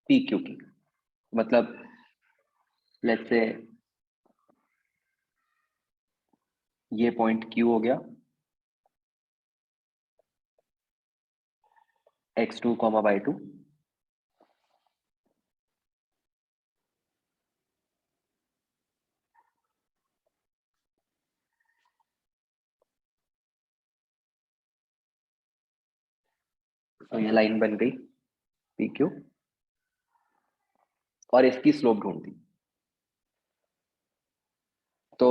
A: PQ की, मतलब लेट्स से ये पॉइंट Q हो गया, x2, y2, तो ये लाइन बन गई पी क्यू और इसकी स्लोप ढूंढ दी। तो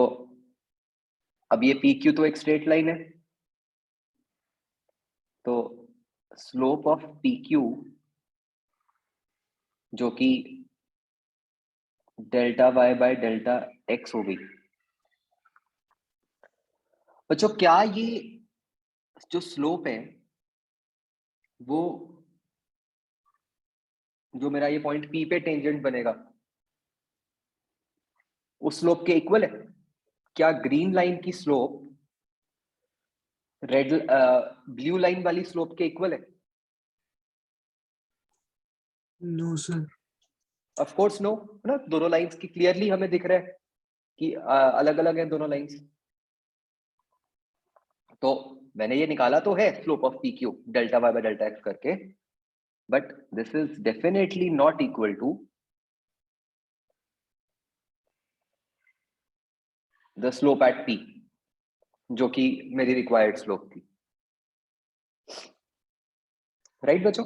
A: अब ये पी क्यू तो एक स्ट्रेट लाइन है, तो स्लोप ऑफ पी क्यू जो कि delta Y by delta x हो गई। बच्चों क्या ये जो स्लोप है वो जो मेरा ये पॉइंट पी पे टेंजेंट बनेगा उस स्लोप के इक्वल है? क्या ग्रीन लाइन की स्लोप रेड ब्लू लाइन वाली स्लोप के इक्वल है?
D: No, sir.
A: Of course no, ना। दोनों लाइंस की क्लियरली हमें दिख रहा है कि अलग अलग है दोनों लाइंस। तो मैंने ये निकाला तो है slope of P Q delta Y by delta X करके, but this is definitely not equal to the slope at P जो कि मेरी रिक्वायर्ड स्लोप थी। राइट बच्चों?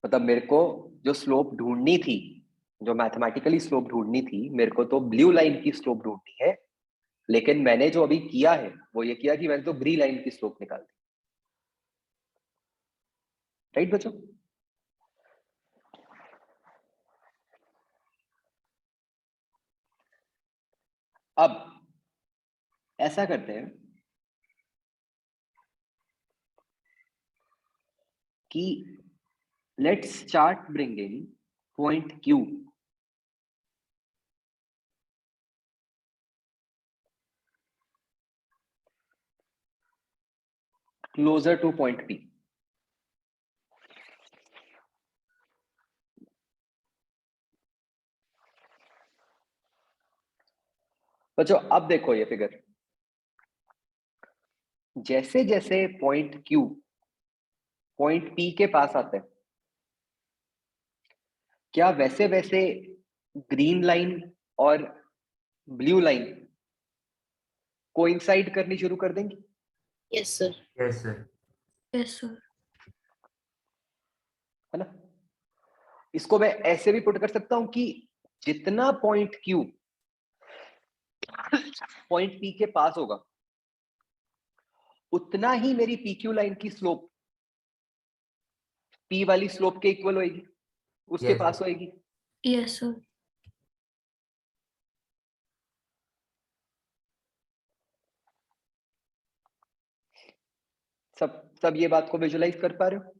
A: मतलब मेरे को जो स्लोप ढूंढनी थी, जो मैथमेटिकली स्लोप ढूंढनी थी, मेरे को तो ब्लू लाइन की स्लोप ढूंढनी है, लेकिन मैंने जो अभी किया है वो ये किया कि मैंने तो ग्रीन लाइन की स्लोप निकाल दी। राइट बच्चों? अब ऐसा करते हैं कि let's start bringing point Q closer to point P. बच्चों अब देखो ये फिगर, जैसे जैसे पॉइंट Q पॉइंट P के पास आता है, क्या वैसे वैसे ग्रीन लाइन और ब्लू लाइन कोइंसाइड करनी शुरू कर देंगी?
E: Yes, sir.
B: Yes sir.
F: Yes, sir.
A: है ना? इसको मैं ऐसे भी पुट कर सकता हूं कि जितना पॉइंट Q पॉइंट P के पास होगा उतना ही मेरी PQ लाइन की स्लोप P वाली स्लोप के इक्वल होएगी, उसके
B: Yes.
A: पास होएगी।
F: Yes, sir.
A: सब ये बात को विजुलाइज कर पा रहे हो?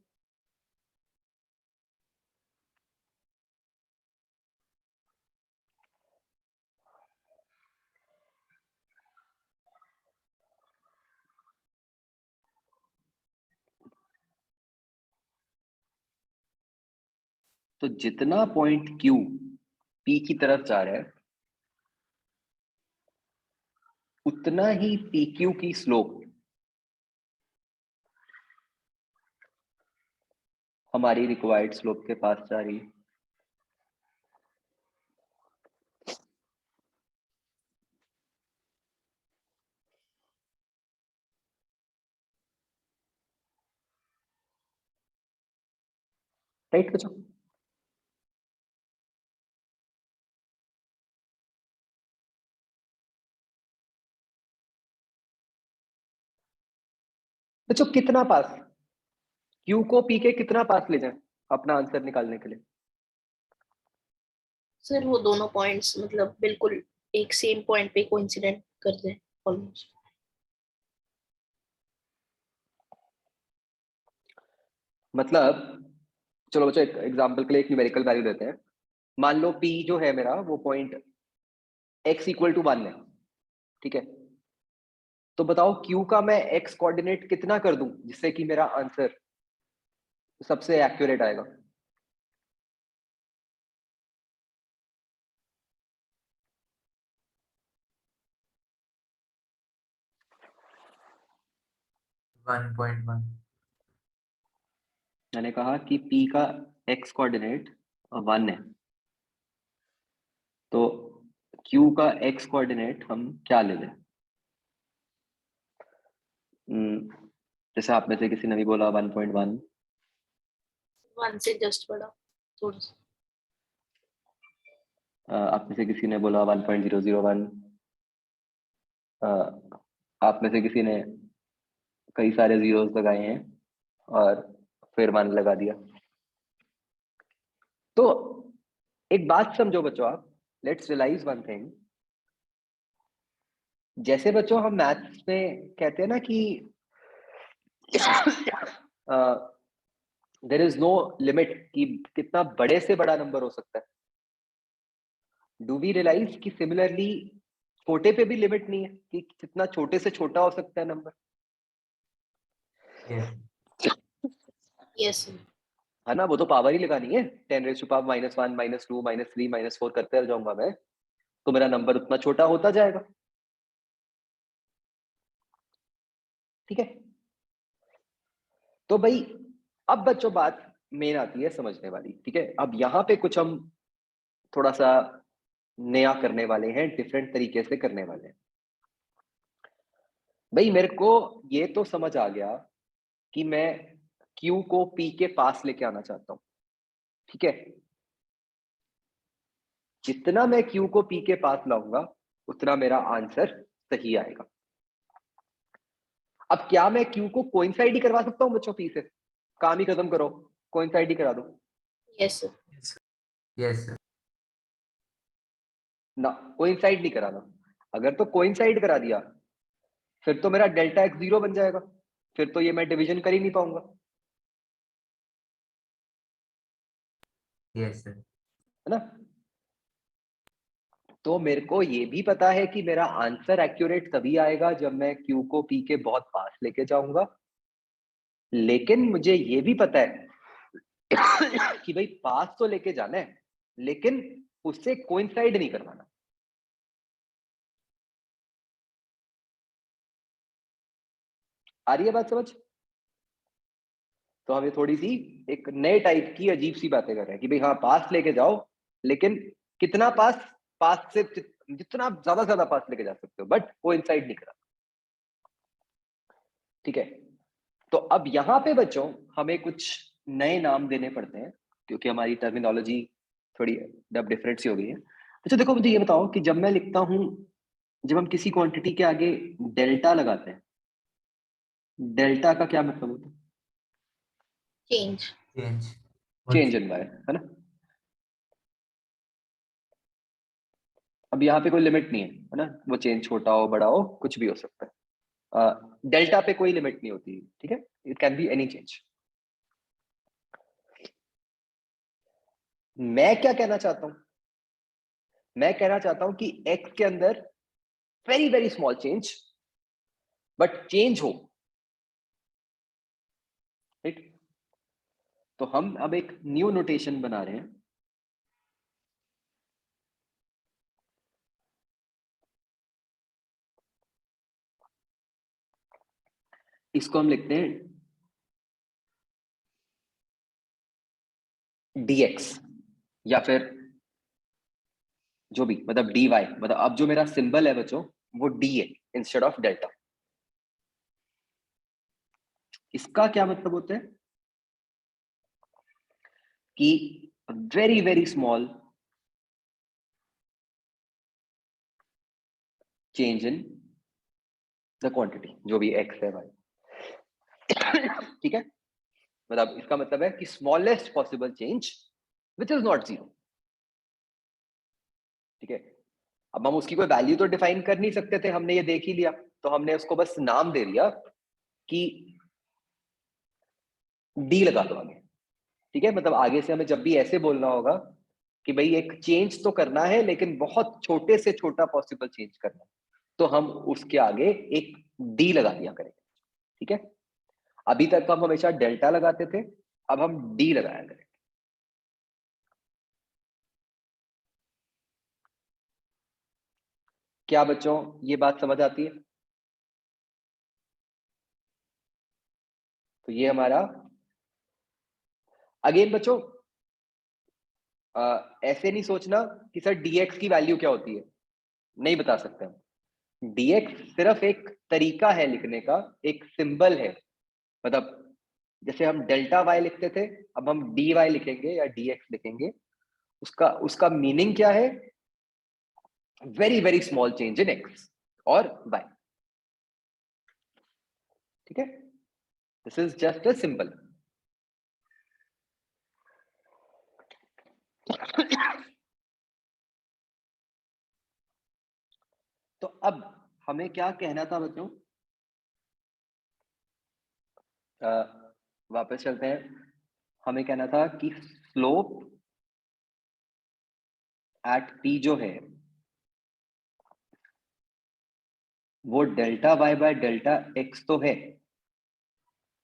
A: तो जितना पॉइंट Q P की तरफ जा रहा है उतना ही PQ की स्लोप हमारी रिक्वायर्ड स्लोप के पास जा रही है। राइट बच्चों? बच्चों कितना पास, Q को P के कितना पास ले जाएं अपना आंसर निकालने के लिए?
E: सर वो दोनों पॉइंट्स मतलब बिल्कुल एक सेम पॉइंट पे कोइंसिडेंट करते हैं ऑलमोस्ट।
A: मतलब चलो बच्चों एक एग्जांपल के लिए एक न्यूमेरिकल वैल्यू देते हैं। मान लो P जो है मेरा वो पॉइंट x इक्वल टू 1 है, ठीक है? तो बताओ Q का मैं x कोऑर्डिनेट कितना कर दूं जिससे कि मेरा आंसर सबसे एक्यूरेट आएगा?
B: One point one.
A: मैंने कहा कि P का x कोऑर्डिनेट 1 है, तो Q का x कोऑर्डिनेट हम क्या ले लें? जैसे आप में से किसी ने भी बोला 1.1,
E: 1 से जस्ट बड़ा थोड़ा सा।
A: आप में से किसी ने बोला 1.001, आप में से किसी ने कई सारे जीरोस लगाए हैं और फिर 1 लगा दिया। तो एक बात समझो बच्चों, आप लेट्स रियलाइज वन थिंग। जैसे बच्चों हम मैथ्स में कहते हैं ना कि देयर इज नो लिमिट कि कितना बड़े से बड़ा नंबर हो सकता है। डू वी रियलाइज कि सिमिलरली छोटे पे भी लिमिट नहीं है कि कितना छोटे से छोटा हो सकता है नंबर,
B: yes,
E: यस सर।
A: है ना? वो तो पावर ही लगानी है, 10⁻⁻1 -2 -3 -4 करते रह जाऊंगा मैं, तो मेरा नंबर उतना छोटा होता जाएगा। ठीक है, तो भाई अब बच्चों बात मेन आती है समझने वाली। ठीक है, अब यहाँ पे कुछ हम थोड़ा सा नया करने वाले हैं, डिफरेंट तरीके से करने वाले हैं। भाई मेरे को ये तो समझ आ गया कि मैं Q को P के पास लेके आना चाहता हूं। ठीक है, जितना मैं Q को P के पास लाऊंगा उतना मेरा आंसर सही आएगा। अब क्या मैं Q को कोइंसाइड ही करवा सकता हूं बच्चों P से? काम ही खत्म करो, कोइंसाइड ही करा दो
E: यस सर।
B: yes, sir.
A: ना, कोइंसाइड नहीं कराना। अगर तो कोइंसाइड करा दिया फिर तो मेरा डेल्टा x 0 बन जाएगा, फिर तो ये मैं डिवीजन कर ही नहीं पाऊंगा,
B: yes, sir.
A: है ना? तो मेरे को ये भी पता है कि मेरा आंसर एक्यूरेट तभी आएगा जब मैं Q को P के बहुत पास लेके जाऊंगा, लेकिन मुझे ये भी पता है कि भाई पास तो लेके जाना है लेकिन उससे कोइंसाइड नहीं करवाना। आ रही है बात समझ? तो हम ये थोड़ी सी एक नए टाइप की अजीब सी बातें कर रहे हैं कि भाई हाँ पास लेके जाओ, लेकिन कितना पास? पास से जितना आप ज्यादा ज्यादा पास लेके जा सकते हो, बट कोइंसाइड नहीं करा। ठीक है, तो अब यहाँ पे बच्चों हमें कुछ नए नाम देने पड़ते हैं क्योंकि हमारी टर्मिनोलॉजी थोड़ी अब डिफरेंट सी हो गई है। अच्छा देखो, मुझे ये बताओ कि जब मैं लिखता हूं, जब हम किसी क्वांटिटी के आगे डेल्टा लगाते हैं, डेल्टा का क्या मतलब होता है?
E: Change.
B: change,
A: change in y, है ना? अब यहाँ पे कोई लिमिट नहीं है ना, वो चेंज छोटा हो बड़ा हो कुछ भी हो सकता है। डेल्टा पे कोई लिमिट नहीं होती। ठीक है, it can be any change. मैं क्या कहना चाहता हूं? मैं कहना चाहता हूं कि x के अंदर very very small change, but change हो। राइट, तो हम अब एक न्यू नोटेशन बना रहे हैं। इसको हम लिखते हैं dx, या फिर जो भी, मतलब dy, मतलब अब जो मेरा सिंबल है बच्चों वो d है इंस्टेड ऑफ डेल्टा। इसका क्या मतलब होता है कि very very small change in the quantity, जो भी x है y। ठीक है, मतलब इसका मतलब है कि smallest possible change which is not zero. ठीक है, अब हम उसकी कोई वैल्यू तो डिफाइन कर नहीं सकते थे, हमने ये देख ही लिया, तो हमने उसको बस नाम दे दिया कि डी लगा दो आगे। ठीक है, मतलब आगे से हमें जब भी ऐसे बोलना होगा कि भाई एक चेंज तो करना है लेकिन बहुत छोटे से छोटा पॉसिबल चेंज करना है, तो हम उसके आगे एक डी लगा दिया करेंगे। ठीक है, अभी तक हम हमेशा डेल्टा लगाते थे, अब हम डी लगाया करेंगे। क्या बच्चों ये बात समझ आती है? तो ये हमारा, अगेन बच्चों ऐसे नहीं सोचना कि सर dx की वैल्यू क्या होती है, नहीं बता सकते हम। dx सिर्फ एक तरीका है लिखने का, एक सिंबल है। मतलब जैसे हम डेल्टा y लिखते थे, अब हम dy लिखेंगे या dx लिखेंगे, उसका मीनिंग क्या है? Very very small change in x और y। ठीक है, this is just a symbol. तो अब हमें क्या कहना था बच्चों? वापस चलते हैं। हमें कहना था कि स्लोप एट p जो है वो delta y by delta x तो है,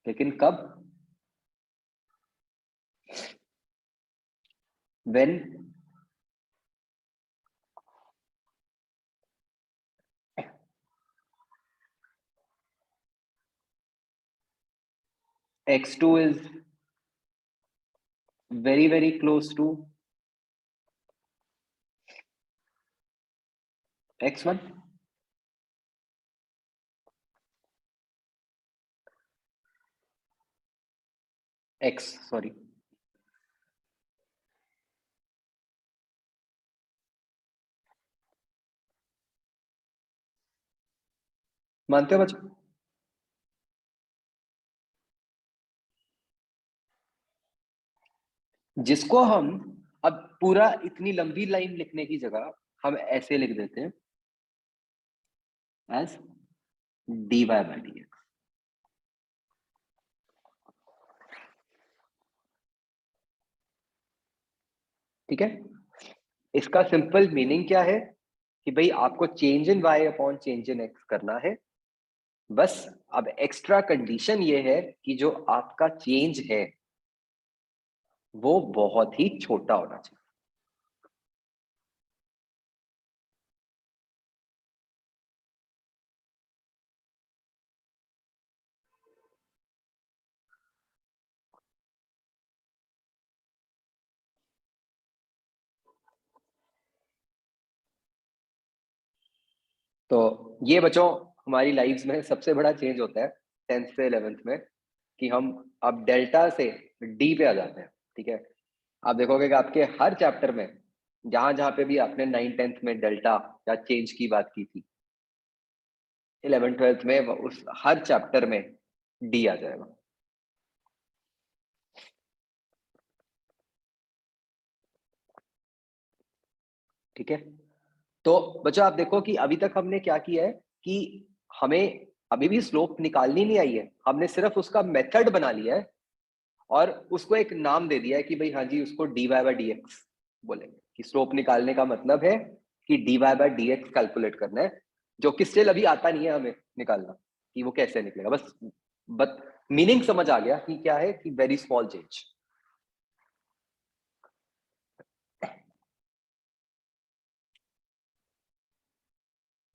A: लेकिन कब? When x2 is very very close to x1। x sorry, मानते हो बच्चों? जिसको हम अब पूरा इतनी लंबी लाइन लिखने की जगह हम ऐसे लिख देते हैं एज dy बाय dx। ठीक है, इसका सिंपल मीनिंग क्या है कि भाई आपको change in y upon change in x करना है। बस अब एक्स्ट्रा कंडीशन ये है कि जो आपका चेंज है वो बहुत ही छोटा होना चाहिए। तो ये बच्चों हमारी लाइफ में सबसे बड़ा चेंज होता है 10th से 11th में, कि हम अब डेल्टा से डी पे आ जाते हैं। ठीक है, आप देखोगे कि आपके हर चैप्टर में जहां जहां पे भी आपने 9th-10th में डेल्टा या चेंज की बात की थी, 11th-12th में उस हर चैप्टर में डी आ जाएगा। ठीक है, तो बच्चों आप देखो कि अभी तक हमने क्या किया है कि हमें अभी भी स्लोप निकालनी नहीं आई है, हमने सिर्फ उसका मेथड बना लिया है और उसको एक नाम दे दिया है कि भाई हाँ जी उसको dy बाय dx बोलेंगे। कि स्लोप निकालने का मतलब है कि dy बाय dx कैलकुलेट करना है, जो कि स्टिल अभी आता नहीं है हमें निकालना कि वो कैसे निकलेगा। बस मीनिंग समझ आ गया कि क्या है, कि वेरी स्मॉल चेंज।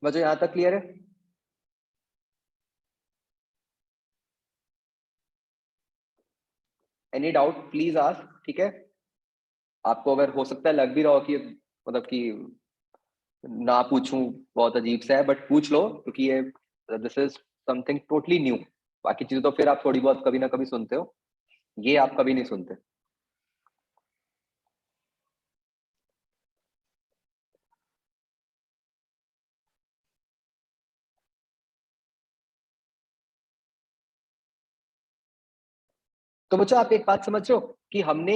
A: बच्चों यहां तक क्लियर है? Any doubt please ask. ठीक है, आपको अगर हो सकता है लग भी रहा हो कि मतलब कि ना पूछूं बहुत अजीब सा है, बट पूछ लो क्योंकि ये this is something totally new. बाकी चीजें तो फिर आप थोड़ी बहुत कभी ना कभी सुनते हो, ये आप कभी नहीं सुनते। तो बच्चों आप एक बात समझ रहे हो कि हमने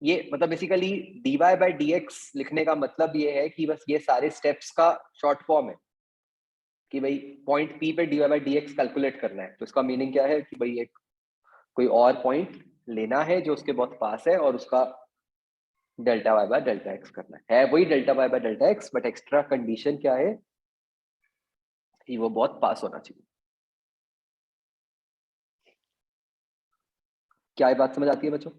A: ये मतलब बेसिकली dy बाय dx लिखने का मतलब ये है कि बस ये सारे स्टेप्स का शॉर्ट फॉर्म है कि भाई पॉइंट P पे dy बाय dx कैलकुलेट करना है। तो इसका मीनिंग क्या है कि भाई एक कोई और पॉइंट लेना है जो उसके बहुत पास है और उसका delta y by delta x करना है वही delta y by delta x, but extra condition क्या है कि वो बहुत पास होना चाहिए। क्या ये बात समझ आती है बच्चों?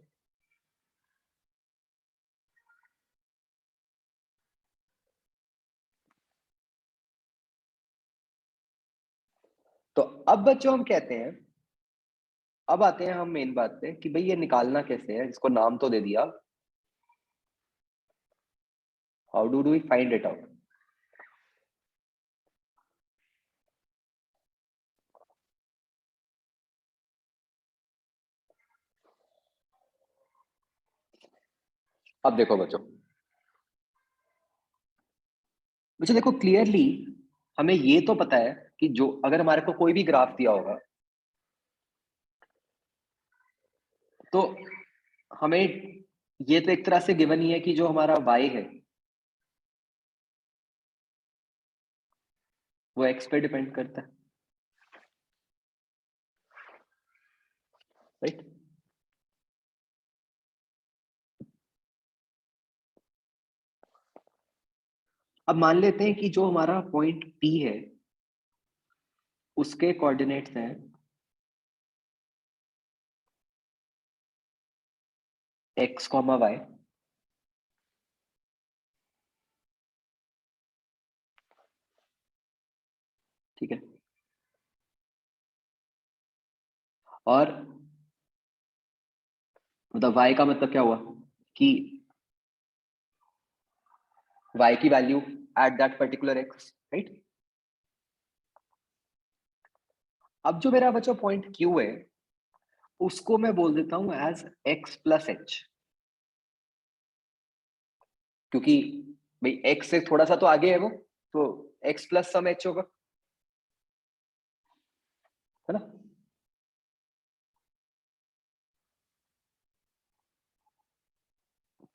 A: तो अब बच्चों हम कहते हैं, अब आते हैं हम मेन बात पे कि भाई ये निकालना कैसे है, इसको नाम तो दे दिया, how do we find it out. अब देखो बच्चों, देखो क्लियरली हमें ये तो पता है कि जो अगर हमारे को कोई भी ग्राफ दिया होगा तो हमें ये तो एक तरह से गिवन ही है कि जो हमारा y है वो x पे डिपेंड करता है, राइट? अब मान लेते हैं कि जो हमारा पॉइंट P है उसके कोऑर्डिनेट्स हैं x, y, ठीक है। और मतलब y का मतलब क्या हुआ कि y की value at that particular x, right? अब जो मेरा बच्चा पॉइंट Q है उसको मैं बोल देता हूं एज x प्लस एच, क्योंकि भाई x से थोड़ा सा तो आगे है वो, तो x प्लस सम h होगा, है ना?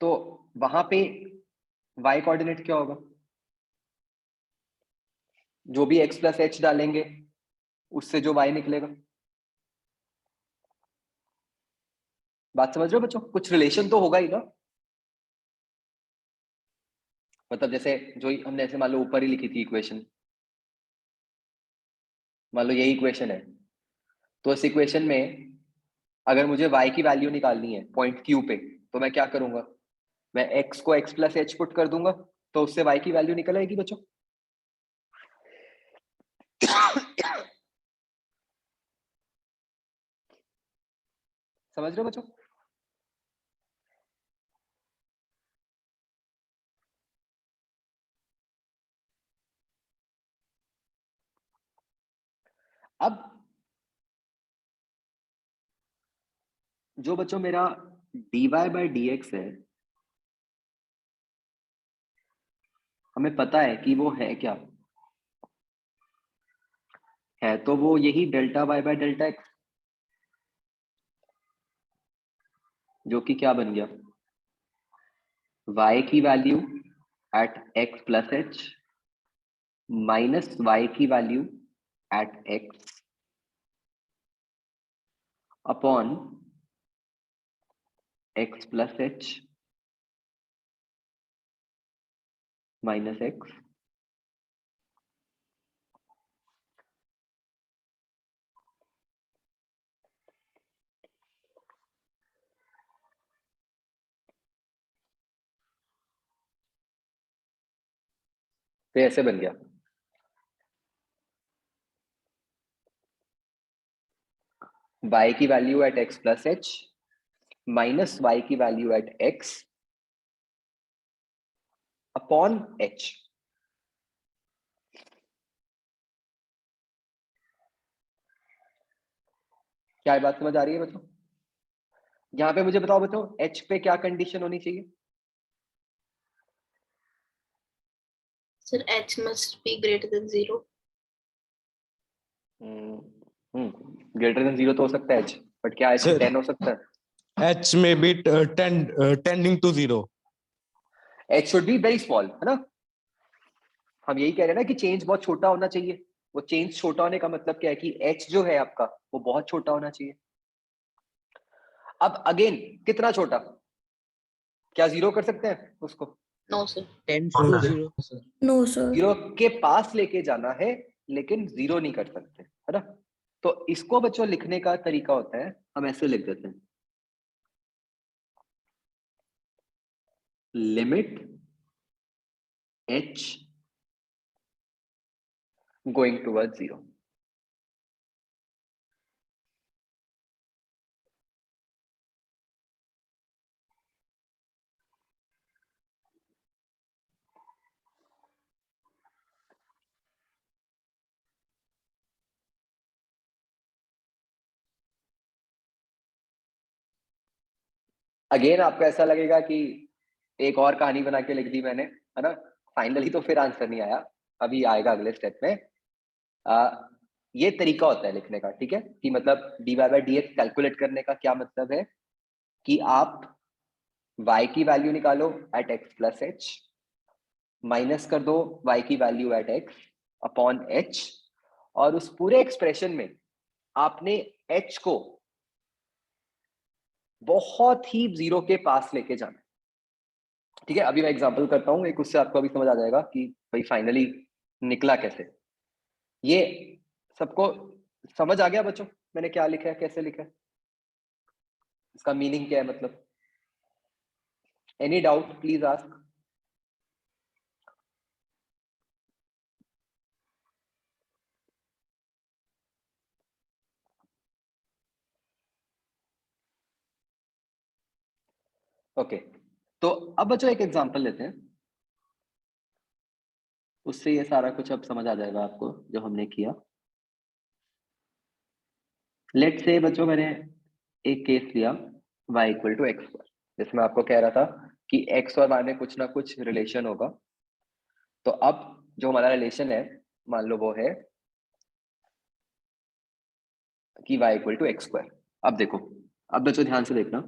A: तो वहां पे y कोऑर्डिनेट क्या होगा? जो भी x प्लस एच डालेंगे उससे जो y निकलेगा। बात समझ रहे हो बच्चों? कुछ रिलेशन तो होगा ही ना। मतलब जैसे जो हमने ऐसे मान लो ऊपर ही लिखी थी इक्वेशन, मान लो यही इक्वेशन है, तो इस इक्वेशन में अगर मुझे y की वैल्यू निकालनी है पॉइंट Q पे, तो मैं क्या करूंगा? मैं x को x प्लस एच पुट कर दूंगा, तो उससे y की वैल्यू निकल आएगी बच्चों। समझ रहे हो बच्चों? अब जो बच्चों मेरा dy बाई dx है, हमें पता है कि वो है क्या है, तो वो यही delta y by delta x, जो कि क्या बन गया? y की value at x plus h minus y की value at x upon x plus h minus x। तो ऐसे बन गया। y की value at x plus h minus y की value at x upon h। क्या बात समझ आ रही है बच्चों? यहाँ पे मुझे बताओ बच्चों, h पे क्या कंडीशन होनी चाहिए?
E: Sir h must be greater than 0.
A: Greater than 0 तो हो सकता है h, बट क्या h
D: Sir.
A: 10 हो सकता है?
D: H may be tending to 0.
A: h should be very small, है ना? हम यही कह रहे हैं ना कि चेंज बहुत छोटा होना चाहिए। वो चेंज छोटा होने का मतलब क्या है कि h जो है आपका वो बहुत छोटा होना चाहिए। अब अगेन कितना छोटा? क्या 0 कर सकते हैं उसको?
E: No sir.
D: Tends to 0.
F: No, sir.
A: 0 के पास लेके जाना है, लेकिन 0 नहीं कर सकते, है ना? तो इसको बच्चों लिखने का तरीका होता है, हम ऐसे लिख देते हैं, limit h going towards 0। Again आपको ऐसा लगेगा कि एक और कहानी बना के लिख दी मैंने, है ना। फाइनली तो फिर आंसर नहीं आया, अभी आएगा अगले स्टेप में। ये तरीका होता है लिखने का, ठीक है, कि मतलब dy by dx कैलकुलेट करने का क्या मतलब है कि आप y की वैल्यू निकालो at x plus h, minus कर दो y की value at x upon h, और उस पूरे एक्सप्रेशन में आपने h को बहुत ही जीरो के पास लेके जाना, ठीक है। अभी मैं एग्जांपल करता हूँ एक, उससे आपको अभी समझ आ जाएगा कि भाई फाइनली निकला कैसे। ये सबको समझ आ गया बच्चों मैंने क्या लिखा है, कैसे लिखा है, इसका मीनिंग क्या है, मतलब any doubt please ask. Okay, तो अब बच्चों एक एग्जांपल लेते हैं, उससे ये सारा कुछ अब समझ आ जाएगा आपको जो हमने किया। लेट से बच्चों मैंने एक केस लिया y इक्वल टू एक्स, जिसमें आपको कह रहा था कि x और y में कुछ ना कुछ रिलेशन होगा। तो अब जो हमारा रिलेशन है, मान लो वो है कि y equal to x square. अब देखो, अब बच्चों ध्यान से देखना,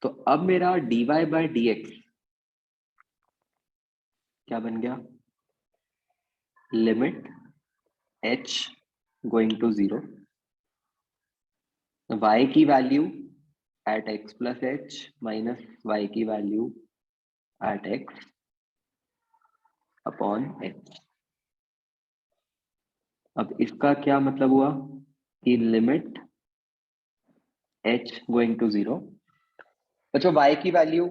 A: तो अब मेरा dy बाय dx क्या बन गया, limit h going to 0, y की value at x plus h minus y की value at x upon h। अब इसका क्या मतलब हुआ कि लिमिट h गोइंग टू 0, बच्चों y की वैल्यू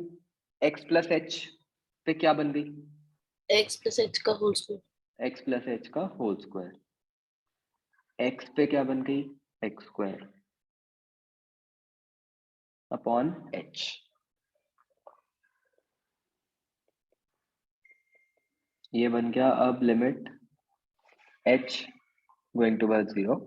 A: x प्लस एच पे क्या बन गई,
E: x प्लस h का whole square.
A: x plus h का होल स्क्वायर, x पे क्या बन गई, एक्स स्क्वायर अपॉन h। ये बन गया अब लिमिट h गोइंग टू 0,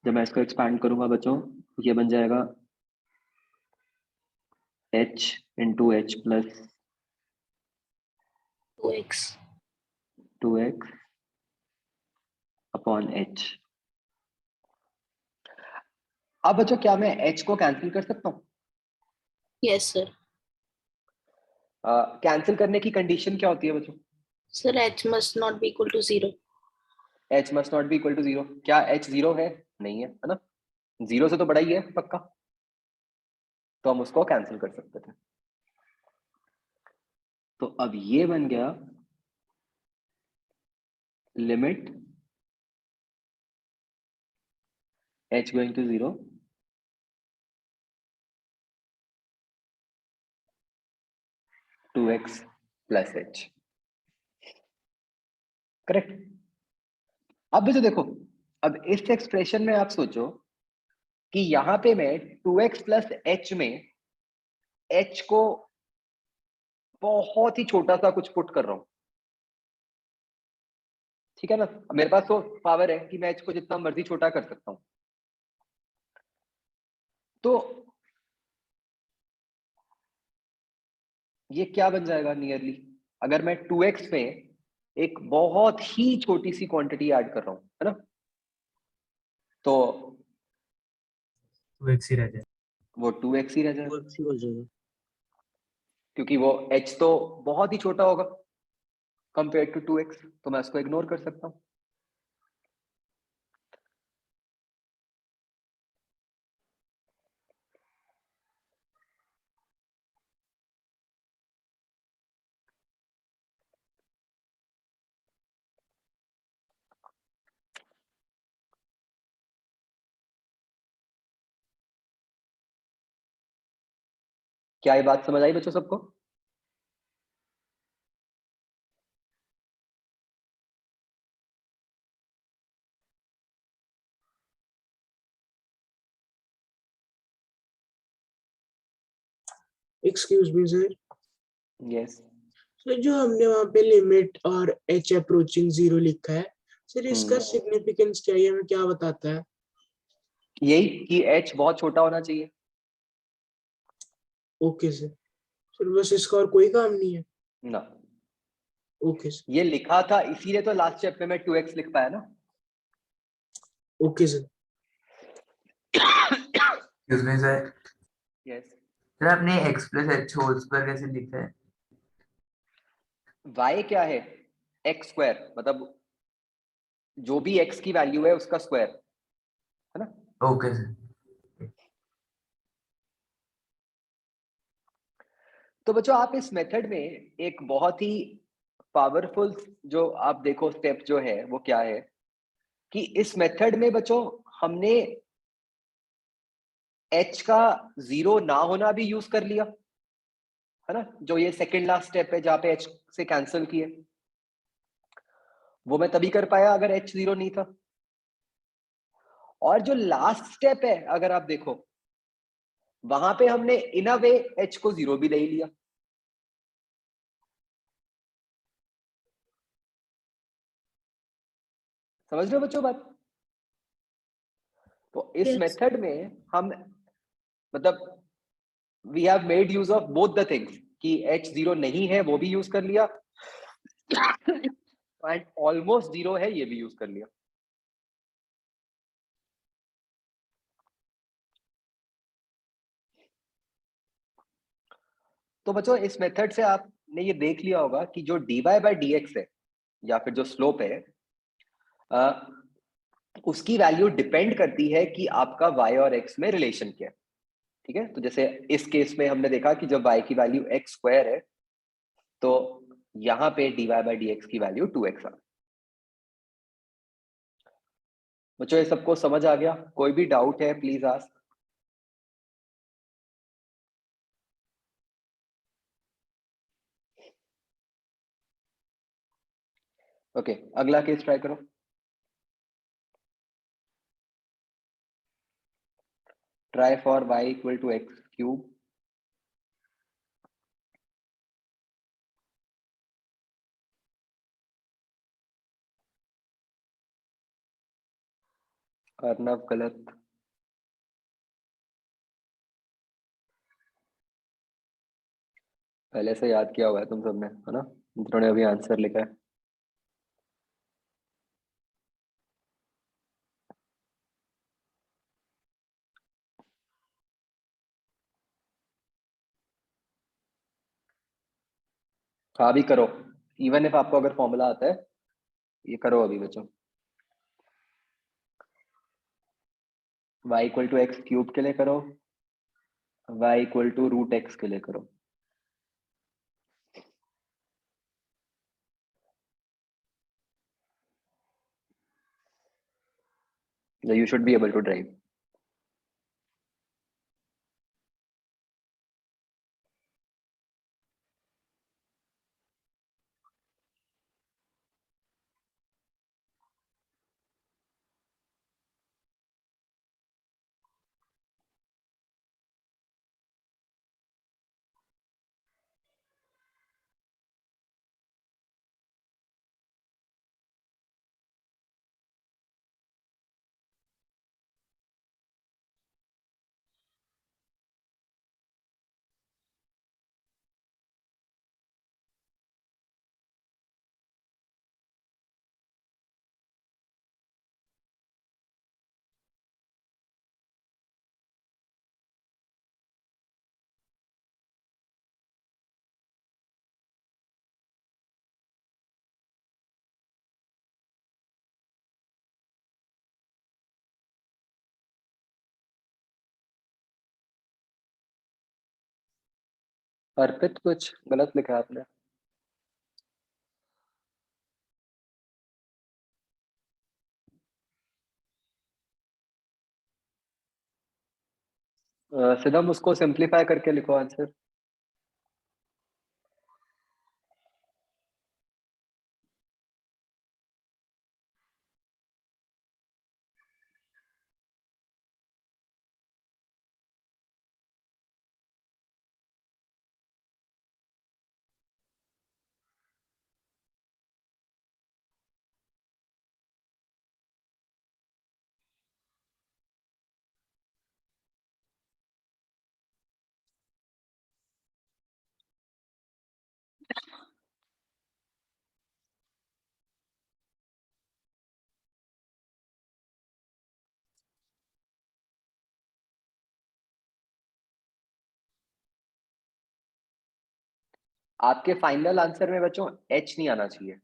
A: जब मैं इसको एक्सपैंड करूंगा बच्चों, ये बन जाएगा h into H plus
E: 2x।
A: 2x upon h। अब बच्चों क्या मैं h को कैंसिल कर सकता हूँ?
E: Yes sir.
A: कैंसिल करने की कंडीशन क्या होती है बच्चों?
E: Sir h must not be equal to 0।
A: h must not be equal to 0। क्या h 0 है? नहीं है, है ना, 0 से तो बड़ा ही है पक्का, तो हम उसको कैंसिल कर सकते थे। तो अब ये बन गया limit h going to 0 2x plus h, correct. अब जो देखो, अब इस एक्सप्रेशन में आप सोचो कि यहां पे मैं 2x प्लस h में h को बहुत ही छोटा सा कुछ पुट कर रहा हूं, ठीक है ना। मेरे पास तो पावर है कि मैं h को जितना मर्जी छोटा कर सकता हूं। तो ये क्या बन जाएगा नियरली, अगर मैं 2x में एक बहुत ही छोटी सी क्वांटिटी ऐड कर रहा हूं, है ना, तो
C: 2x ही रह जाए।
A: वो 2x ही रह जाएगा,
D: 2x ही हो जाएगा।
A: क्योंकि वो h तो बहुत ही छोटा होगा कंपेयर टू 2x, तो मैं उसको इग्नोर कर सकता हूं। क्या ये बात समझ आई बच्चों सबको?
H: Excuse me sir,
A: yes.
H: Sir जो हमने वहाँ पे लिमिट और h अप्रोचिंग 0 लिखा है, सर इसका सिग्निफिकेंस क्या है, हमें क्या बताता है?
A: यही कि h बहुत छोटा होना चाहिए।
H: Okay sir. सर बस इसका और कोई काम नहीं है?
A: ना,
H: ओके सर।
A: ये लिखा था इसीलिए तो लास्ट स्टेप में मैं 2x लिख पाया ना।
H: Okay sir.
B: Excuse me sir,
A: yes,
B: sir आपने x प्लस एच होल्स पर कैसे लिखा है?
A: y क्या है, x स्क्वायर, मतलब जो भी x की वैल्यू है उसका स्क्वायर, है ना।
B: Okay sir.
A: तो बच्चों आप इस मेथड में एक बहुत ही पावरफुल जो आप देखो स्टेप जो है वो क्या है कि इस मेथड में बच्चों हमने h का 0 ना होना भी यूज कर लिया, है ना। जो ये सेकंड लास्ट स्टेप है जहां पे h से कैंसिल किए, वो मैं तभी कर पाया अगर h 0 नहीं था। और जो लास्ट स्टेप है अगर आप देखो, वहां पे हमने इन अ वे h को 0 भी ले लिया। समझ रहे हो बच्चों बात? तो इस
F: Yes.
A: मेथड में हम मतलब we have made use of both the things कि h 0 नहीं है वो भी यूज कर लिया एंड ऑलमोस्ट 0 है ये भी यूज कर लिया। तो बच्चों इस मेथड से आपने ये देख लिया होगा कि जो dy बाय dx है या फिर जो स्लोप है उसकी वैल्यू डिपेंड करती है कि आपका y और x में रिलेशन क्या है। ठीक है, तो जैसे इस केस में हमने देखा कि जब y की वैल्यू x स्क्वायर है तो यहाँ पे dy बाय dx की वैल्यू 2x आ। बच्चों ये सबको समझ आ गया? कोई भी डाउट है प्लीज आस्क। ओके, अगला केस ट्राई करो। Try for y equal to x cube. Arnav गलत। पहले से याद किया हुआ है तुम सबने, है ना, जिन्होंने अभी आंसर लिखा है। हाँ भी करो, इवन इफ आपको अगर फॉर्मूला आता है ये करो अभी बच्चों। y equal to x cube के लिए करो, y equal to root x के लिए करो। You should be able to drive. अर्पित कुछ गलत लिखा है आपने। सिदम उसको सिंप्लीफाई करके लिखो आंसर। आपके फाइनल आंसर में बच्चों h नहीं आना चाहिए।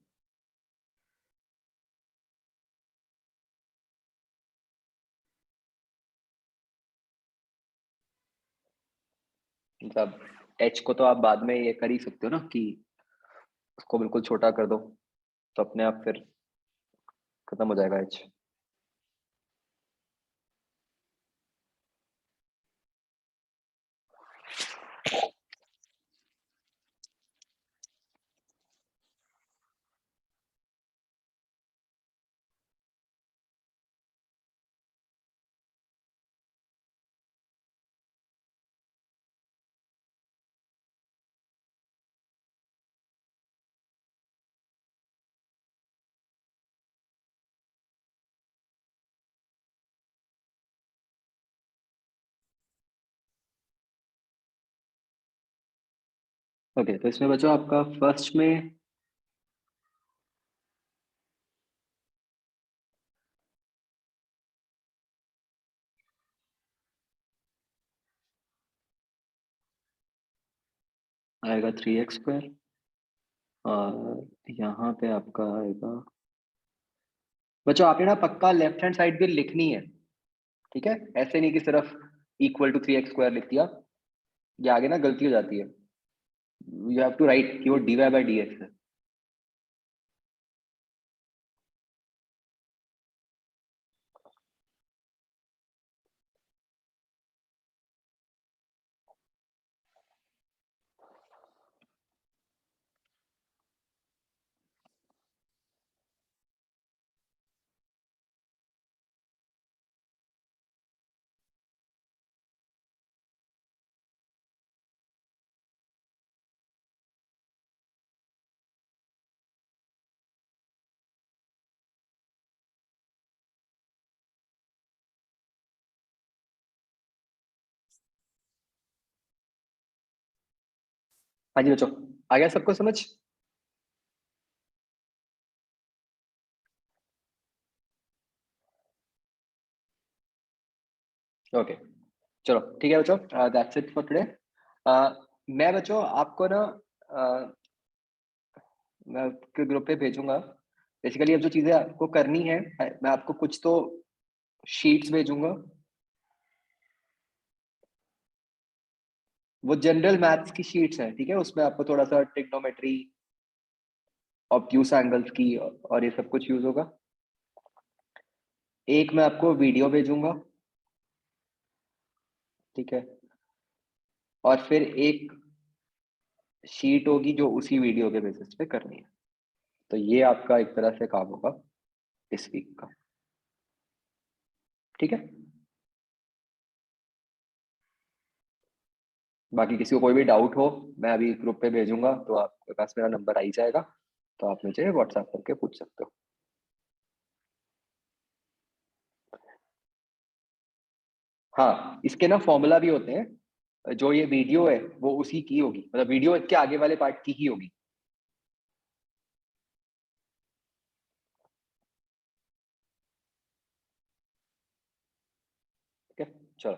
A: मतलब h को तो आप बाद में ये कर ही सकते हो ना कि उसको बिल्कुल छोटा कर दो, तो अपने आप फिर खत्म हो जाएगा h। ओके, तो इसमें बच्चों आपका फर्स्ट में आएगा 3x² और यहाँ पे आपका आएगा बच्चों, आपने ना पक्का लेफ्ट हैंड साइड भी लिखनी है, ठीक है? ऐसे नहीं कि सिर्फ इक्वल टू 3x² लिख दिया, ये आगे ना गलती हो जाती है। यू हैव टू राइट कि वो dy/dx है। हाँ जी बच्चों, आ गया सबको समझ? ओके, चलो ठीक है बच्चों, दैट्स इट फॉर टुडे। मैं बच्चों आपको ना मैं आपके ग्रुप पे भेजूंगा। बेसिकली अब जो चीजें आपको करनी है, मैं आपको कुछ तो शीट्स भेजूंगा। वो जनरल मैथ्स की शीट्स हैं, ठीक है? उसमें आपको थोड़ा सा ट्रिग्नोमेट्री, ऑब्ट्यूस एंगल्स की और ये सब कुछ यूज होगा। एक मैं आपको वीडियो भेजूंगा, ठीक है? और फिर एक शीट होगी जो उसी वीडियो के बेसिस पे करनी है। तो ये आपका एक तरह से काम होगा इस वीक का, ठीक है? बाकी किसी को कोई भी डाउट हो, मैं अभी ग्रुप पे भेजूंगा, तो आपके पास मेरा नंबर आ ही जाएगा, तो आप मुझे व्हाट्सएप करके पूछ सकते हो। हाँ, इसके ना फॉर्मूला भी होते हैं। जो ये वीडियो है वो उसी की होगी, मतलब वीडियो इसके आगे वाले पार्ट की ही होगी। ठीक है, चलो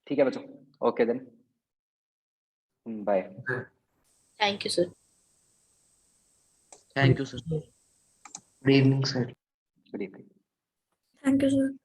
A: ठीक है बच्चों, okay then, bye.
E: Thank you sir.
G: Thank you sir. Good evening sir.
A: Good evening.
F: Thank you, sir.